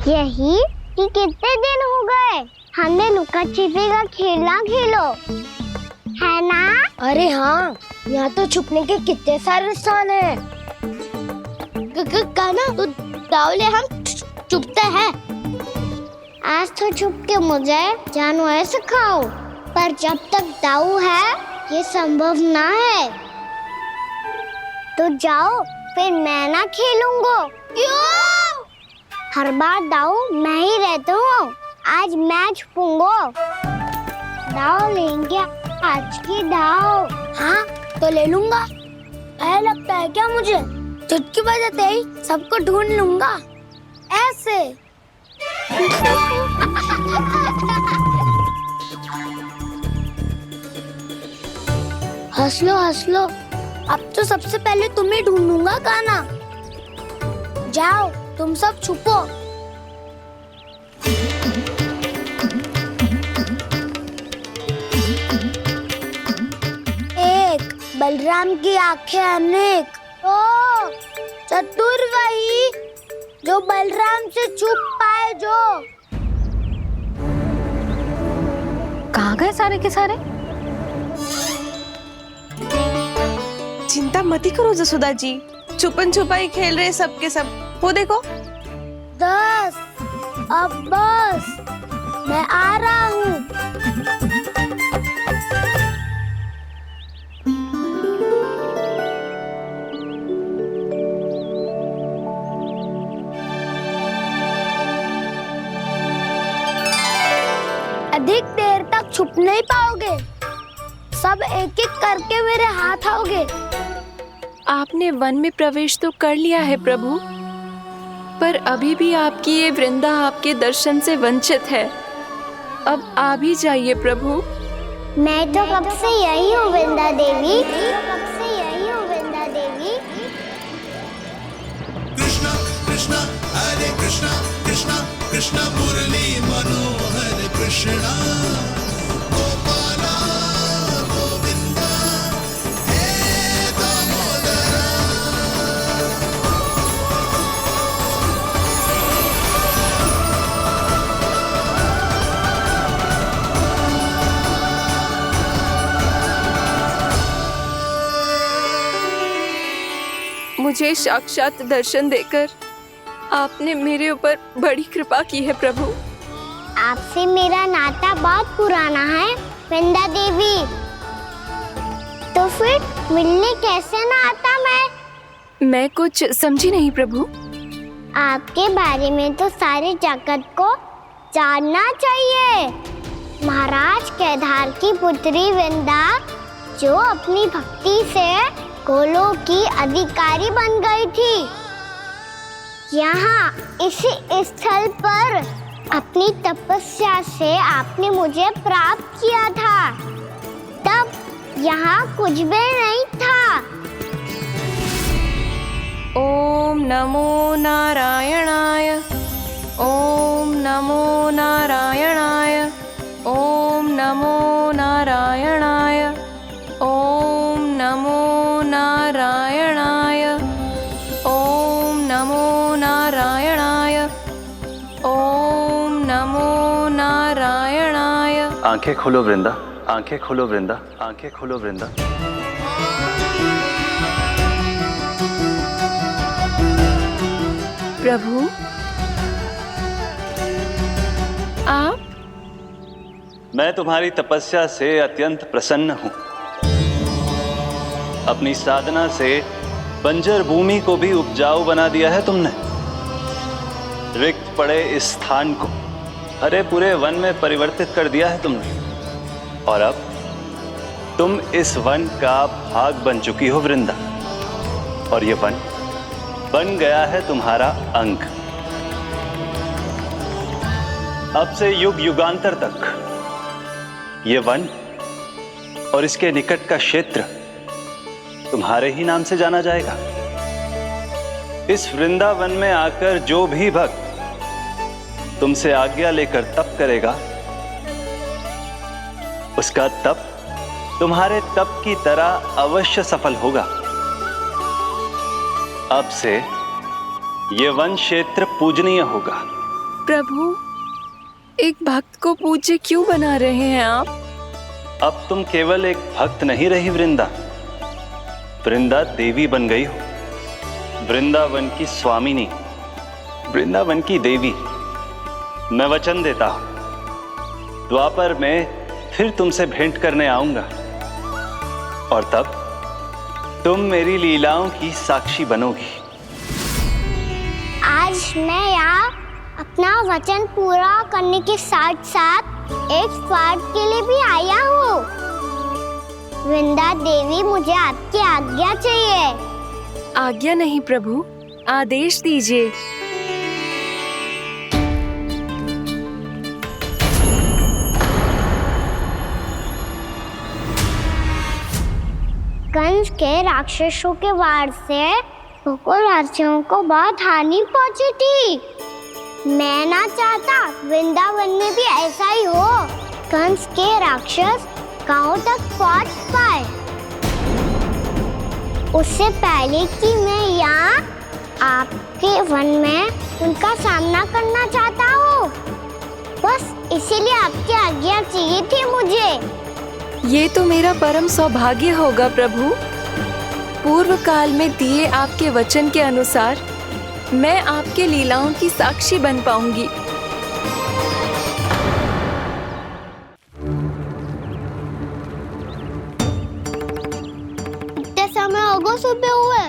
यही कि कितने दिन हो गए हमने लुका छिपी का खेलना खेलो, है ना? अरे हाँ, यहाँ तो छुपने के कितने सारे स्थान है। कान्हा तो दावले हम छुपते हैं। आज तो छुप के मुझे जानवर सिखाओ, पर जब तक दाऊ है ये संभव ना है। तो जाओ, फिर मैं ना खेलूंगा। क्यों? हर बार दाऊ मैं ही रहता हूँ, आज मैं छुपूंगा। दाऊ लेंगे आज की दाऊ। हाँ तो ले लूंगा। ऐसा लगता है क्या मुझे? चुटकी बजाते ही सबको ढूंढ लूंगा ऐसे। हंस लो, अब तो सबसे पहले तुम्हें ढूंढूंगा कान्हा। जाओ तुम सब छुपो। एक, बलराम की आंखें अनेक। ओ, चतुर वही जो बलराम से छुप पाए जो। कहाँ गए सारे के सारे? चिंता मत ही करो जसोदा जी, छुपन छुपाई खेल रहे सबके सब। वो देखो। 10 अब बस, मैं आ रहा हूँ। अधिक देर तक छुप नहीं पाओगे, सब एक एक करके मेरे हाथ आओगे। आपने वन में प्रवेश तो कर लिया है प्रभु, पर अभी भी आपकी ये वृंदा आपके दर्शन से वंचित है। अब आ भी जाइए प्रभु। मैं तो कब से यही हूँ वृंदा देवी, कब से यही हूँ वृंदा देवी। कृष्णा कृष्णा हरे कृष्णा, कृष्णा कृष्णा मुरली मनोहर कृष्णा, गोपाला गोविंदा हे दामोदरा। मुझे साक्षात दर्शन देकर आपने मेरे ऊपर बड़ी कृपा की है प्रभु। आपसे मेरा नाता बहुत पुराना है वृंदा देवी, तो फिर मिलने कैसे ना आता मैं कुछ समझी नहीं प्रभु। आपके बारे में तो सारे जगत को जानना चाहिए। महाराज केदार की पुत्री वृंदा, जो अपनी भक्ति से गोलोक की अधिकारी बन गई थी, यहाँ इसी स्थल पर अपनी तपस्या से आपने मुझे प्राप्त किया था। तब यहाँ कुछ भी नहीं था। ओम नमो नारायणाय, ओम नमो नारायणाय, ओम नमो नारायणाय, ओम नमो नारायणाय, ओम नमो नारायणाय, ओम नमो नारायणाय। आंखें खोलो वृंदा, आंखें खोलो वृंदा, आंखें खोलो वृंदा। प्रभु आप? मैं तुम्हारी तपस्या से अत्यंत प्रसन्न हूं। अपनी साधना से बंजर भूमि को भी उपजाऊ बना दिया है तुमने। रिक्त पड़े इस स्थान को हरे पूरे वन में परिवर्तित कर दिया है तुमने, और अब तुम इस वन का भाग बन चुकी हो वृंदा, और ये वन बन गया है तुम्हारा अंग। अब से युग युगांतर तक ये वन और इसके निकट का क्षेत्र तुम्हारे ही नाम से जाना जाएगा। इस वृंदावन में आकर जो भी भक्त तुमसे आज्ञा लेकर तप करेगा, उसका तप तुम्हारे तप की तरह अवश्य सफल होगा। अब से ये वन क्षेत्र पूजनीय होगा। प्रभु, एक भक्त को पूज्य क्यों बना रहे हैं आप? अब तुम केवल एक भक्त नहीं रही वृंदा, वृंदा देवी बन गई हो। वृंदावन की स्वामिनी, वृंदावन की देवी। मैं वचन देता हूं, द्वापर में फिर तुमसे भेंट करने आऊंगा, और तब तुम मेरी लीलाओं की साक्षी बनोगी। आज मैं यहाँ अपना वचन पूरा करने के साथ साथ एक स्वार्थ के लिए भी आया हूँ। वृंदा देवी, मुझे आपकी आज्ञा चाहिए। आज्ञा नहीं प्रभु, आदेश दीजिए। कंस के राक्षसों के वार से गोकुलवासियों को बहुत हानि पहुंची थी। मैं ना चाहता वृंदावन में भी ऐसा ही हो। कंस के राक्षस गांव तक पहुंच पाए, उससे पहले कि मैं यहाँ आपके वन में उनका सामना करना चाहता हूँ। बस इसीलिए आपकी आज्ञा चाहिए थी मुझे। ये तो मेरा परम सौभाग्य होगा प्रभु। पूर्व काल में दिए आपके वचन के अनुसार मैं आपके लीलाओं की साक्षी बन पाऊंगी। इतने समय होगा सुबह हुए,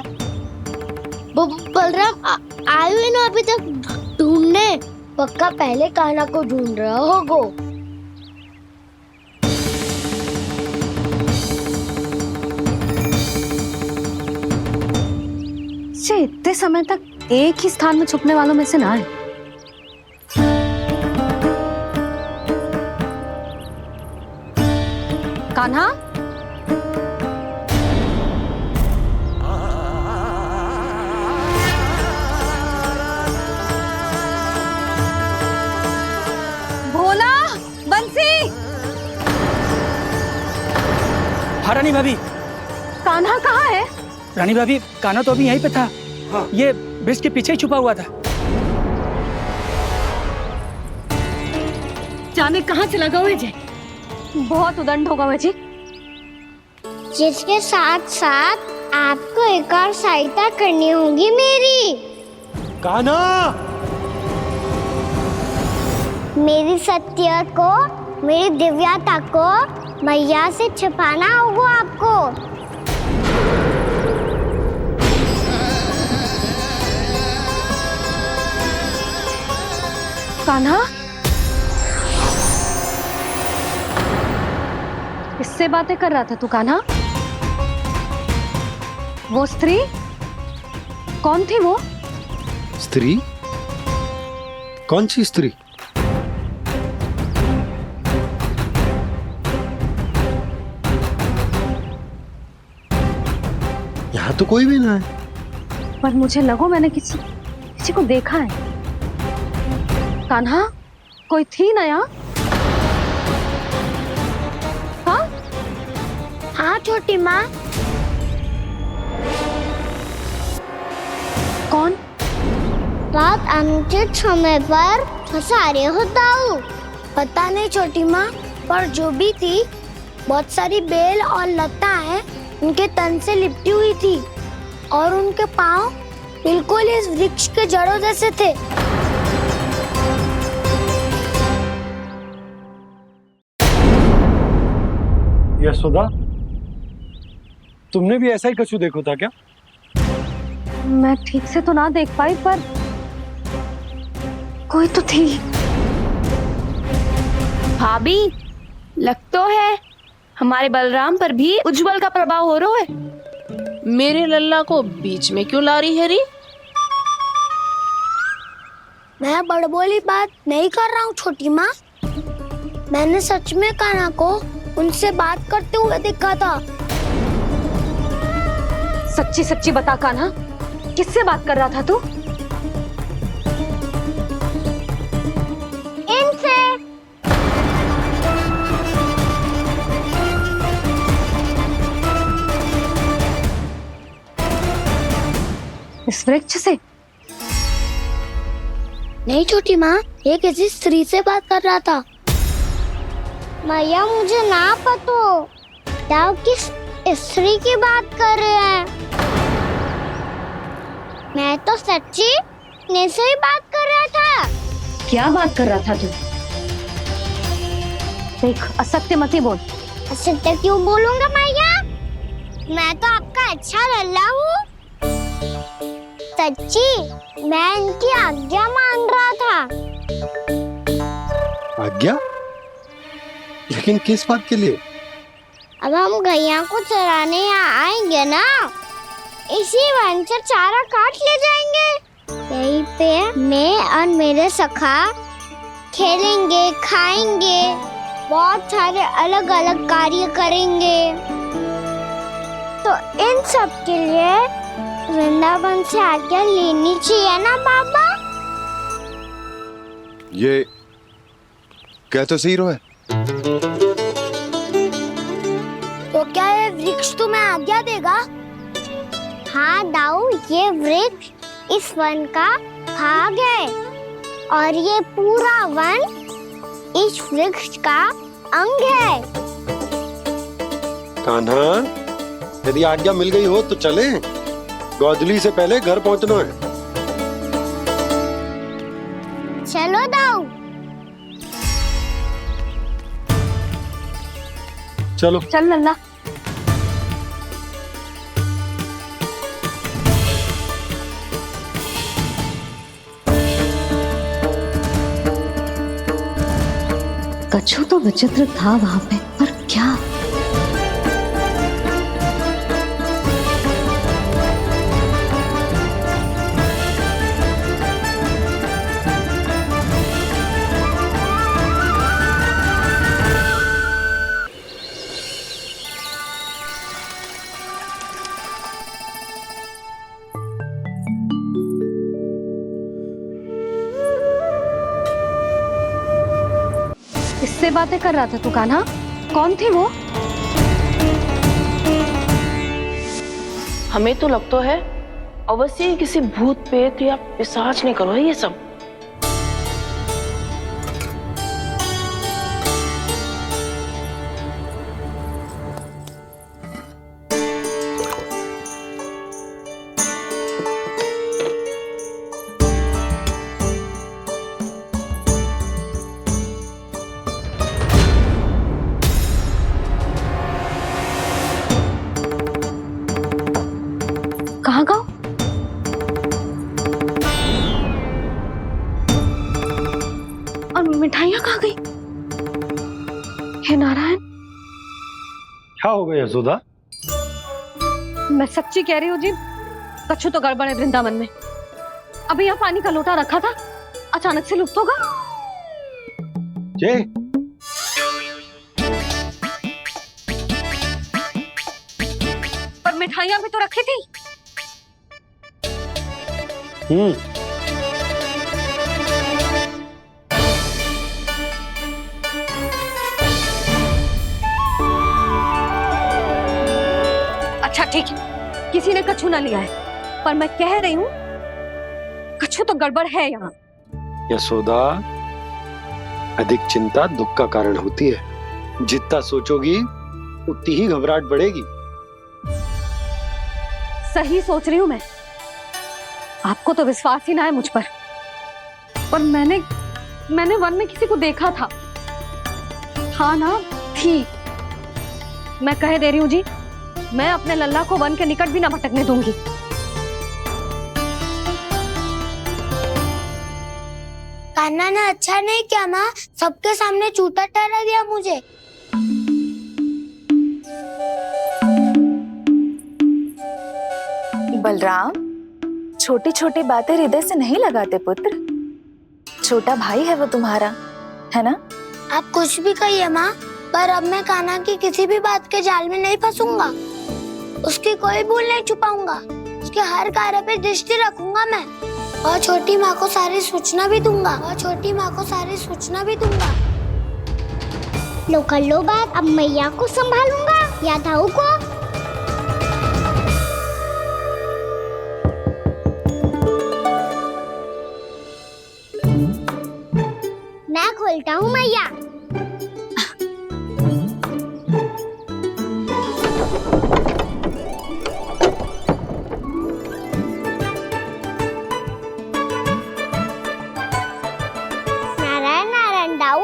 बलराम आयु ही ना अभी तक ढूंढने। पक्का पहले कान्हा को ढूंढ रहा होगो। इतने समय तक एक ही स्थान में छुपने वालों में से ना है। कान्हा, भोला, बंसी। हाँ रानी भाभी। कान्हा कहाँ है? रानी भाभी, कान्हा तो अभी यहीं पे था। हाँ। ये ब्रिज के पीछे ही छुपा हुआ था। जाने कहाँ चला गया है जी? बहुत उदंड होगा वह जी। जिसके साथ साथ आपको एक और सहायता करनी होगी मेरी। कान्हा, मेरी सत्य को, मेरी दिव्यता को मैया से छिपाना होगा आपको। कान्हा, किससे बातें कर रहा था तू कान्हा? वो स्त्री कौन थी? वो स्त्री? कौन सी स्त्री? यहाँ तो कोई भी ना है। पर मुझे लगो मैंने किसी को देखा है। कान्हा, कोई थी ना यहाँ? हाँ? हाँ छोटी माँ। कौन? रात अनुचित समय पर फंसारे होता हूँ। पता नहीं छोटी माँ, पर जो भी थी बहुत सारी बेल और लता है उनके तन से लिपटी हुई थी और उनके पाँव बिल्कुल इस वृक्ष के जड़ों जैसे थे। यशोदा, तुमने भी ऐसा ही कछु देखा था क्या? मैं ठीक से तो ना देख पाई, पर कोई तो थी। भाभी, लग तो है हमारे बलराम पर भी उज्जवल का प्रभाव हो रहा है। मेरे लल्ला को बीच में क्यों ला रही है री? मैं बड़बोली बात नहीं कर रहा हूँ छोटी माँ। मैंने सच में कान्हा को उनसे बात करते हुए देखा था। सच्ची सच्ची बता कान्हा, किससे बात कर रहा था तू? इनसे। इस वृक्ष से? नहीं छोटी माँ, ये किसी स्त्री से बात कर रहा था। मैया मुझे ना पतो क्या किस स्त्री की बात कर रहे हैं। मैं तो सच्ची ने से ही बात कर रहा था। क्या बात कर रहा था तू? देख, असत्य मत ही बोल। असत्य क्यों बोलूंगा मैया? मैं तो आपका अच्छा लल्ला हूँ। सच्ची मैं इनकी आज्ञा मान रहा था। आज्ञा? लेकिन किस बात के लिए? अब हम गैया को चराने यहाँ आएंगे ना, इसी वन से चारा काट ले जाएंगे। यहीं पे मैं और मेरे सखा खेलेंगे, खाएंगे, बहुत सारे अलग अलग कार्य करेंगे। तो इन सब के लिए वृंदावन से आज्ञा लेनी चाहिए ना बाबा? ये कह तो सही रहा है। तो क्या ये वृक्ष तुम्हें आज्ञा देगा? हाँ दाऊ, ये वृक्ष इस वन का भाग है और ये पूरा वन इस वृक्ष का अंग है। कान्हा, यदि आज्ञा मिल गई हो तो चले। गोधूली से पहले घर पहुंचना है। चलो दाऊ। चलो चल लल्ला। कछु तो विचित्र था वहां पे, पर क्या? किससे बातें कर रहा था तू कान्हा? कौन थे वो? हमें तो लगता है अवश्य ही किसी भूत प्रेत या पिशाच ने करो है ये सब। कहाँ गाँव? और मिठाइयाँ कहाँ गई? हे नारायण, क्या हो गया यशोदा? मैं सच्ची कह रही हूँ जी, कछु तो गड़बड़ है वृंदावन में। अभी यहाँ पानी का लोटा रखा था, अचानक से लुप्त होगा। जय, पर मिठाइयाँ भी तो रखी थी। अच्छा ठीक है, किसी ने कछु ना लिया है, पर मैं कह रही हूँ कछु तो गड़बड़ है यहाँ। यशोदा, अधिक चिंता दुख का कारण होती है। जितना सोचोगी उतनी ही घबराहट बढ़ेगी। सही सोच रही हूँ मैं। आपको तो विश्वास ही ना है मुझ पर मैंने वन में किसी को देखा था। हाँ ना, थी। मैं कह दे रही हूँ जी, मैं अपने लल्ला को वन के निकट भी ना भटकने दूंगी। कान्हा ने अच्छा नहीं किया माँ, सबके सामने चूता ठहरा दिया मुझे। बलराम, छोटी छोटी बातें हृदय से नहीं लगाते पुत्र। छोटा भाई है वो तुम्हारा, है ना? आप कुछ भी कहिए माँ, पर अब मैं कान्हा की किसी भी बात के जाल में नहीं फंसूंगा। उसकी कोई भूल नहीं छुपाऊंगा। उसके हर कार्य पे दृष्टि रखूंगा मैं, और छोटी माँ को सारी सूचना भी दूंगा। लो कर लो बात, अब मैया को संभालूंगा या दाऊ को। मैं खोलता हूँ मैया। नारायण नारायण दाऊ।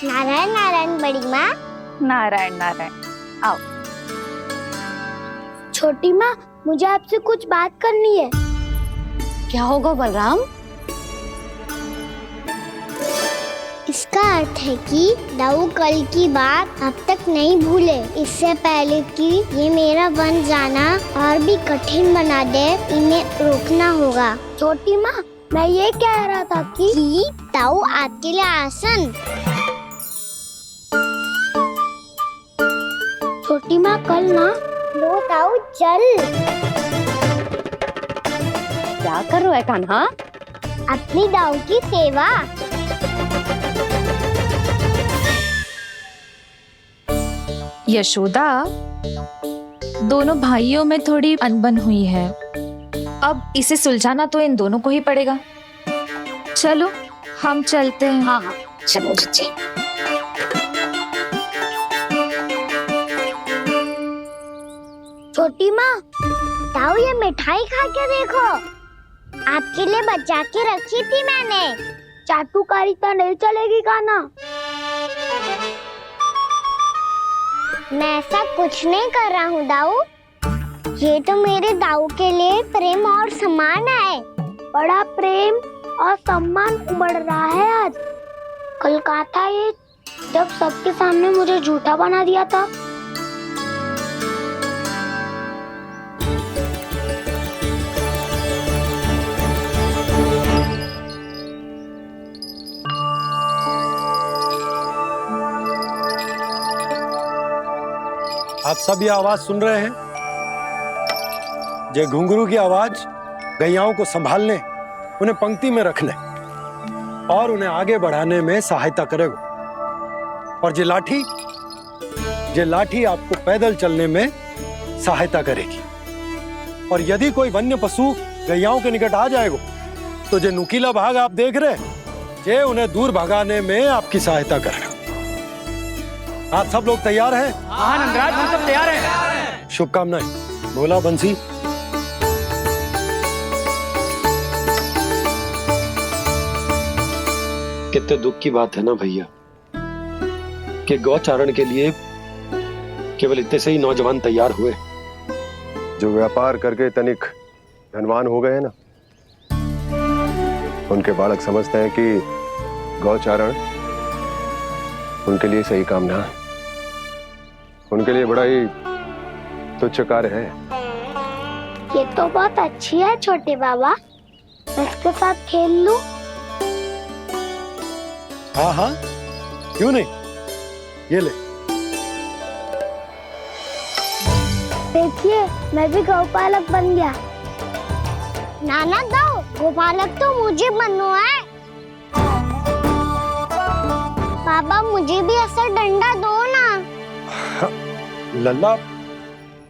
नारायण नारायण बड़ी माँ। नारायण नारायण, आओ। छोटी माँ, मुझे आपसे कुछ बात करनी है। क्या होगा बलराम? इसका अर्थ है कि दाऊ कल की बात अब तक नहीं भूले। इससे पहले कि ये मेरा वन जाना और भी कठिन बना दे, इन्हें रोकना होगा। छोटी माँ, मैं ये कह रहा था कि दाऊ आपके लिए आसन। छोटी माँ, कल ना लो दाऊ चल। क्या कर रहा है कान्हा? अपनी दाऊ की सेवा। यशोदा, दोनों भाइयों में थोड़ी अनबन हुई है। अब इसे सुलझाना तो इन दोनों को ही पड़ेगा। चलो हम चलते हैं। हाँ हाँ चलो जी। छोटी माँ, ताऊ ये मिठाई खा के देखो, आपके लिए बचा के रखी थी मैंने। चाटुकारिता नहीं चलेगी कान्हा। मैं ऐसा कुछ नहीं कर रहा हूँ दाऊ, ये तो मेरे दाऊ के लिए प्रेम और सम्मान है। बड़ा प्रेम और सम्मान उमड़ रहा है आज। कल कहा था ये जब सबके सामने मुझे झूठा बना दिया था। आप सब ये आवाज सुन रहे हैं? ये घुंघरू की आवाज गैयाओं को संभालने, उन्हें पंक्ति में रखने और उन्हें आगे बढ़ाने में सहायता करेगा। और ये लाठी आपको पैदल चलने में सहायता करेगी। और यदि कोई वन्य पशु गैयाओं के निकट आ जाएगा तो जो नुकीला भाग आप देख रहे हैं, ये उन्हें दूर भगाने में आपकी सहायता करेगा। आप सब लोग तैयार हैं? हाँ नंदराज, हम सब तैयार हैं। शुभकामनाएं। बोला बंसी। कितने दुख की बात है ना भैया कि गौचारण के लिए केवल इतने से ही नौजवान तैयार हुए। जो व्यापार करके तनिक धनवान हो गए हैं ना, उनके बालक समझते हैं कि गौचारण उनके लिए सही काम ना है, उनके लिए बड़ा ही तुच्छ कार्य है। ये तो बहुत अच्छी है छोटे बाबा, मैं इसके साथ खेल लूं? हाँ हाँ क्यों नहीं, ये ले। देखिए मैं भी गौपालक बन गया। नाना दाऊ, गौपालक तो मुझे बनना है। बाबा मुझे भी ऐसा डंडा दो ना। लल्ला,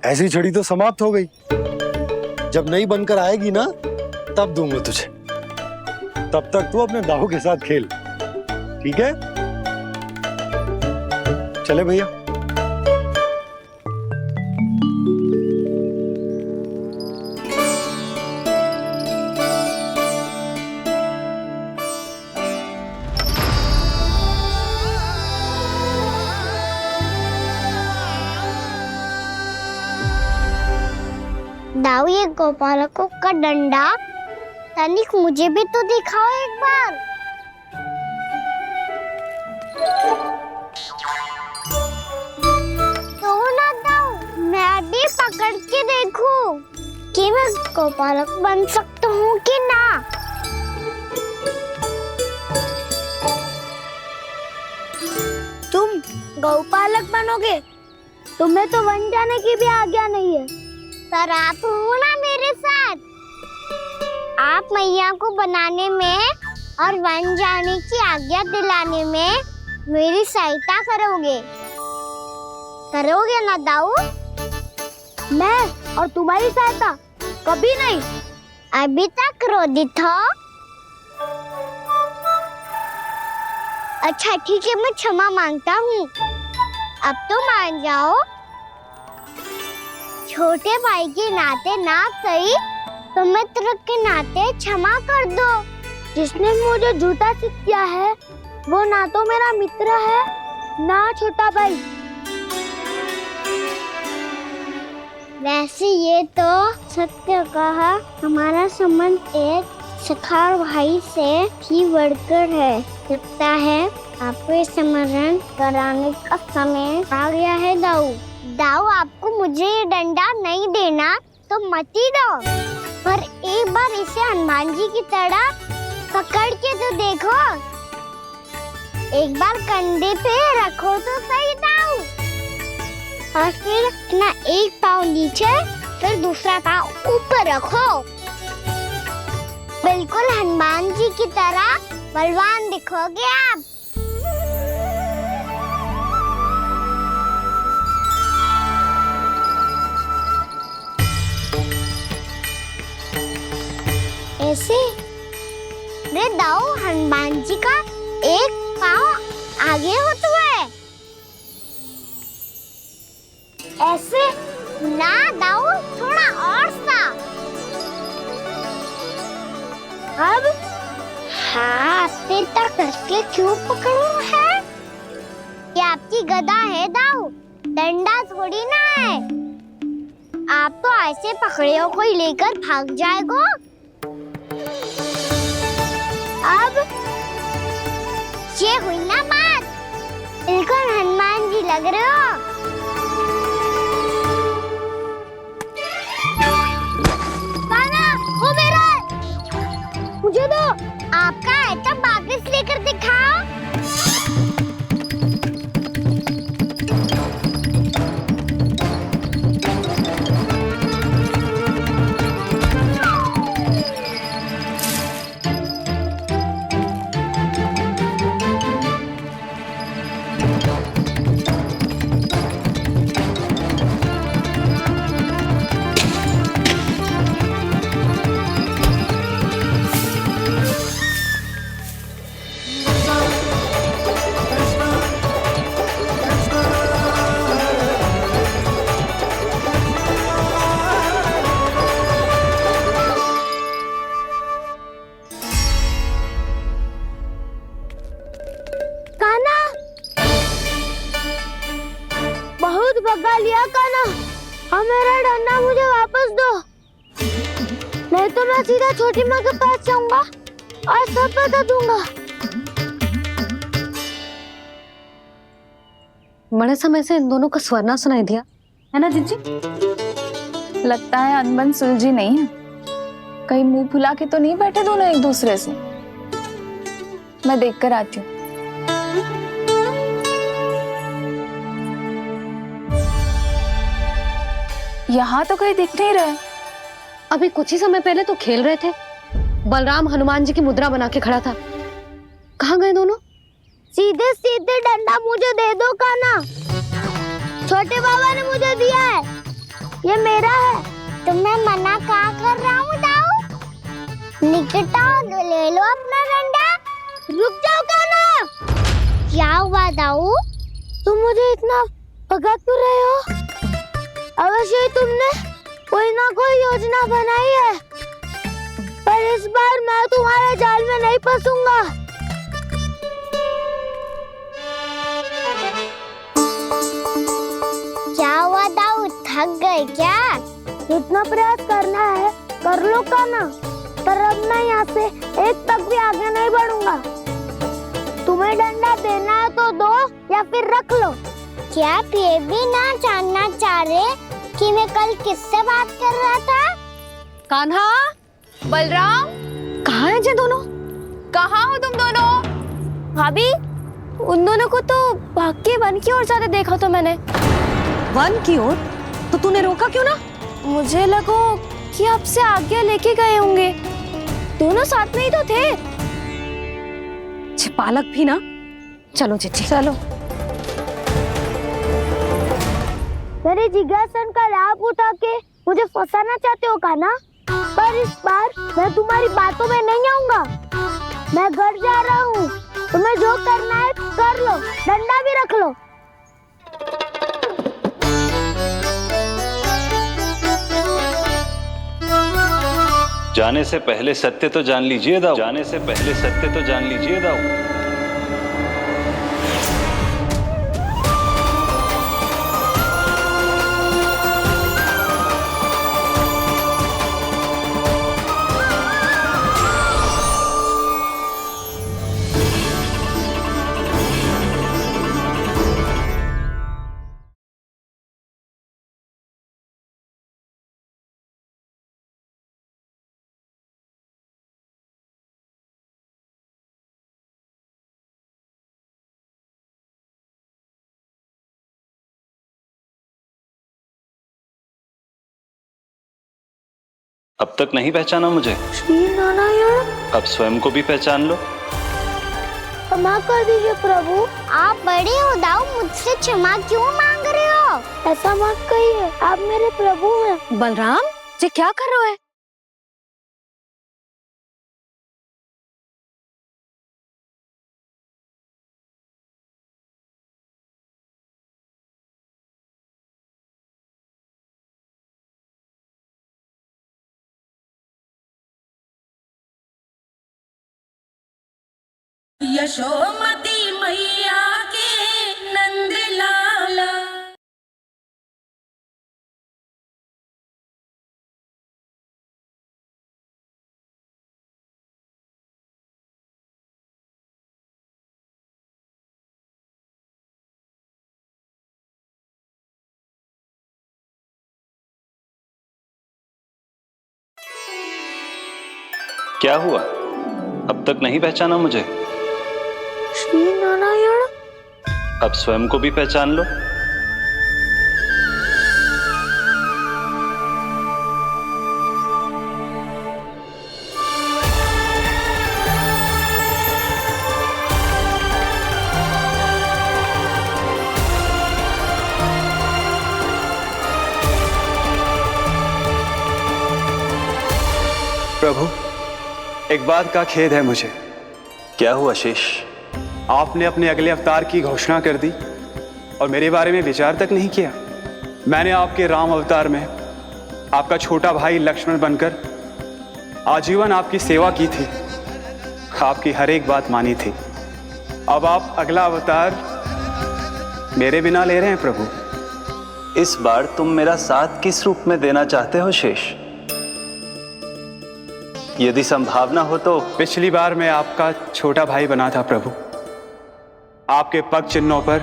ऐसी छड़ी तो समाप्त हो गई। जब नई बनकर आएगी ना तब दूंगा तुझे। तब तक तू अपने दाऊ के साथ खेल, ठीक है? चले भैया। दाऊ, ये गोपालकों का डंडा तनिक मुझे भी तो दिखाओ एक बार। तो ना दाऊ, मैं भी पकड़ के देखूं कि मैं गोपालक बन सकता हूँ कि ना। तुम गौपालक बनोगे? तुम्हें तो वन जाने की भी आज्ञा नहीं है। पर आप हो ना मेरे साथ, आप मैया को बनाने में और वन जाने की आज्ञा दिलाने में मेरी सहायता करोगे ना दाऊ? मैं और तुम्हारी सहायता कभी नहीं। अभी तक क्रोधित हो? अच्छा ठीक है, मैं क्षमा मांगता हूँ। अब तो मान जाओ। छोटे भाई के नाते ना सही तो मित्र के नाते क्षमा कर दो। जिसने मुझे झूठा सिख किया है वो ना तो मेरा मित्र है ना छोटा भाई। वैसे ये तो सत्य कहा, हमारा संबंध एक सखार भाई से भी बढ़कर है। लगता है आपको स्मरण कराने का समय आ गया है दाऊ। दाऊ, आपको मुझे ये डंडा नहीं देना तो मत ही दो, पर एक बार इसे हनुमान जी की तरह पकड़ के तो देखो। एक बार कंधे पे रखो तो सही दाऊ, और फिर अपना एक पाँव नीचे फिर दूसरा पाँव ऊपर रखो। बिल्कुल हनुमान जी की तरह बलवान दिखोगे आप। ऐसे? रे दाऊ, हनुमान जी का एक पाँव आगे होता है। ऐसे ना दाऊ, थोड़ा और सा। अब हाथ पे तक कसके क्यों पकड़ू है? ये आपकी गदा है दाऊ, डंडा थोड़ी ना है। आप तो ऐसे पकड़े हो कोई लेकर भाग जाएगा। अब ये हुई ना बात, बिल्कुल हनुमान जी लग रहे हो। कान्हा, वो मेरा, मुझे दो। आपका आइटम वापस लेकर दिखाओ। बहुत भगा लिया कान्हा, अब मेरा डंडा मुझे वापस दो, नहीं तो मैं सीधा छोटी माँ के पास जाऊंगा और सब बता दूंगा। बड़े समय से इन दोनों का स्वर ना सुनाई दिया, है ना जीजी? लगता है अनबन सुलझी नहीं है। कहीं मुंह फुला के तो नहीं बैठे दोनों एक दूसरे से। मैं देख कर आती हूँ। यहाँ तो कहीं दिख नहीं रहे। अभी कुछ ही समय पहले तो खेल रहे थे। बलराम हनुमान जी की मुद्रा बना के खड़ा था। कहाँ गए दोनों? सीधे सीधे डंडा मुझे दे दो कान्हा, छोटे बाबा ने मुझे दिया है, ये मेरा है। तो मैं मना कहाँ कर रहा हूँ दाऊ? निकट आओ, ले लो अपना डंडा। रुक जाओ कान्हा। क्या हुआ दाऊ, तुम मुझे इतना भगा क्यों रहे हो? अवश्य ही तुमने कोई ना कोई योजना बनाई है, पर इस बार मैं तुम्हारे जाल में नहीं फंसूंगा। क्या हुआ दाऊ, थक गए क्या? इतना प्रयास करना है कर लो कान्हा, पर अब मैं यहाँ से एक तक भी आगे नहीं बढ़ूंगा। तुम्हें डंडा देना है तो दो या फिर रख लो। क्या आप ये भी ना जानना चाह रहे कि मैं कल किससे बात कर रहा था? कान्हा, बलराम, कहाँ हैं ये दोनों? कहाँ हो तुम दोनों? भाभी, उन दोनों को तो भाग के वन की ओर जाते देखा तो मैंने। वन की ओर? तो तूने रोका क्यों ना? मुझे लगा कि आपसे आज्ञा लेके गए होंगे, दोनों साथ में ही तो थे। छिपालक भी ना। चलो जीजी, चलो। मेरे जिज्ञासन का लाभ उठा के मुझे फंसाना चाहते हो कान्हा, पर इस बार मैं तुम्हारी बातों में नहीं आऊंगा। मैं घर जा रहा हूँ, तुम्हें जो करना है कर लो, डंडा भी रख लो। जाने से पहले सत्य तो जान लीजिए दाऊ। जाने से पहले सत्य तो जान लीजिए दाऊ। अब तक नहीं पहचाना मुझे? श्री नारायण। अब स्वयं को भी पहचान लो। क्षमा कर दीजिए प्रभु, आप बड़े हो दाऊ, मुझसे क्षमा क्यों मांग रहे हो? ऐसा मत कहिए, आप मेरे प्रभु हैं। बलराम, ये क्या कर रहे हो? यशोमती मैया के नंद लाला। क्या हुआ, अब तक नहीं पहचाना मुझे? श्री नारायण। अब स्वयं को भी पहचान लो। प्रभु, एक बात का खेद है मुझे। क्या हुआ शेष? आपने अपने अगले अवतार की घोषणा कर दी और मेरे बारे में विचार तक नहीं किया। मैंने आपके राम अवतार में आपका छोटा भाई लक्ष्मण बनकर आजीवन आपकी सेवा की थी, आपकी हर एक बात मानी थी। अब आप अगला अवतार मेरे बिना ले रहे हैं प्रभु। इस बार तुम मेरा साथ किस रूप में देना चाहते हो शेष? यदि संभावना हो तो। पिछली बार मैं आपका छोटा भाई बना था प्रभु, आपके पग चिन्हों पर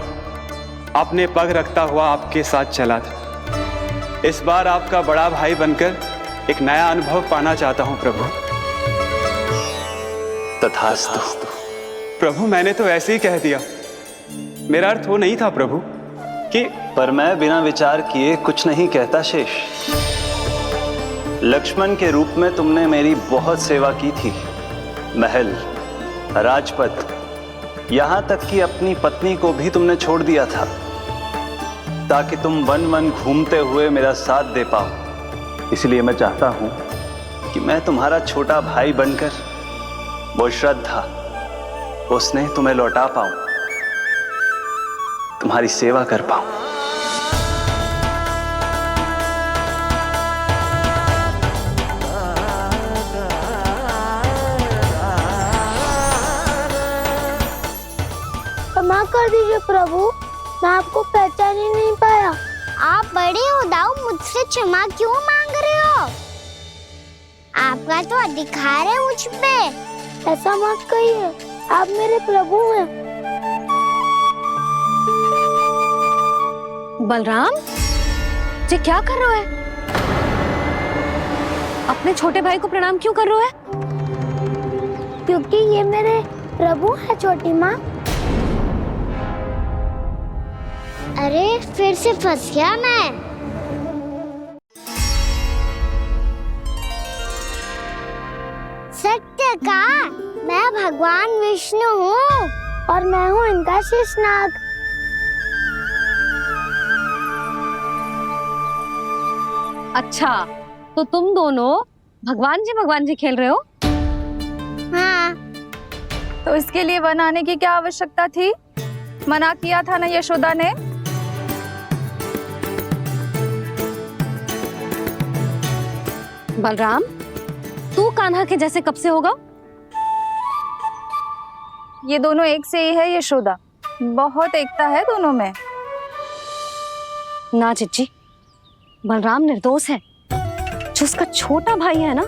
अपने पग रखता हुआ आपके साथ चला था। इस बार आपका बड़ा भाई बनकर एक नया अनुभव पाना चाहता हूं प्रभु। तथास्तु। प्रभु, मैंने तो ऐसे ही कह दिया, मेरा अर्थ वो नहीं था प्रभु कि। पर मैं बिना विचार किए कुछ नहीं कहता शेष। लक्ष्मण के रूप में तुमने मेरी बहुत सेवा की थी। महल, राजपथ, यहां तक कि अपनी पत्नी को भी तुमने छोड़ दिया था ताकि तुम वन वन घूमते हुए मेरा साथ दे पाओ। इसलिए मैं चाहता हूं कि मैं तुम्हारा छोटा भाई बनकर वो श्रद्धा, वो स्नेह तुम्हें लौटा पाऊं, तुम्हारी सेवा कर पाऊं। क्षमा कर दीजिए प्रभु, मैं आपको पहचान ही नहीं पाया। आप बड़े हो दाऊ, मुझसे क्षमा क्यों मांग रहे हो? आपका तो अधिकार है मुझ पे। ऐसा मत कहिए, आप मेरे प्रभु हैं। बलराम, ये क्या कर रहे हो? अपने छोटे भाई को प्रणाम क्यों कर रहे हो? क्योंकि ये मेरे प्रभु है छोटी माँ। अरे फिर से फंस गया मैं। सत्य का, मैं भगवान विष्णु हूँ और मैं हूँ इनका शेषनाग। अच्छा, तो तुम दोनों भगवान जी खेल रहे हो? हाँ। तो इसके लिए वन आने की क्या आवश्यकता थी? मना किया था ना यशोदा ने? बलराम, तू कान्हा के जैसे कब से होगा? ये दोनों एक से ही है यशोदा, बहुत एकता है दोनों में। ना चिच्ची, बलराम निर्दोष है। जो उसका छोटा भाई है ना,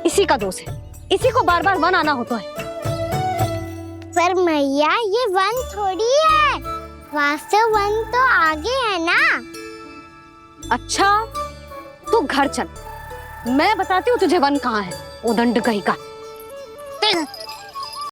इसी का दोष है। इसी को बार बार वन आना होता है। पर मैया, ये वन थोड़ी है, वास्तव वन तो आगे है ना। अच्छा, तू घर चल, मैं बताती हूँ तुझे वन कहाँ है। उदंड कहीं का।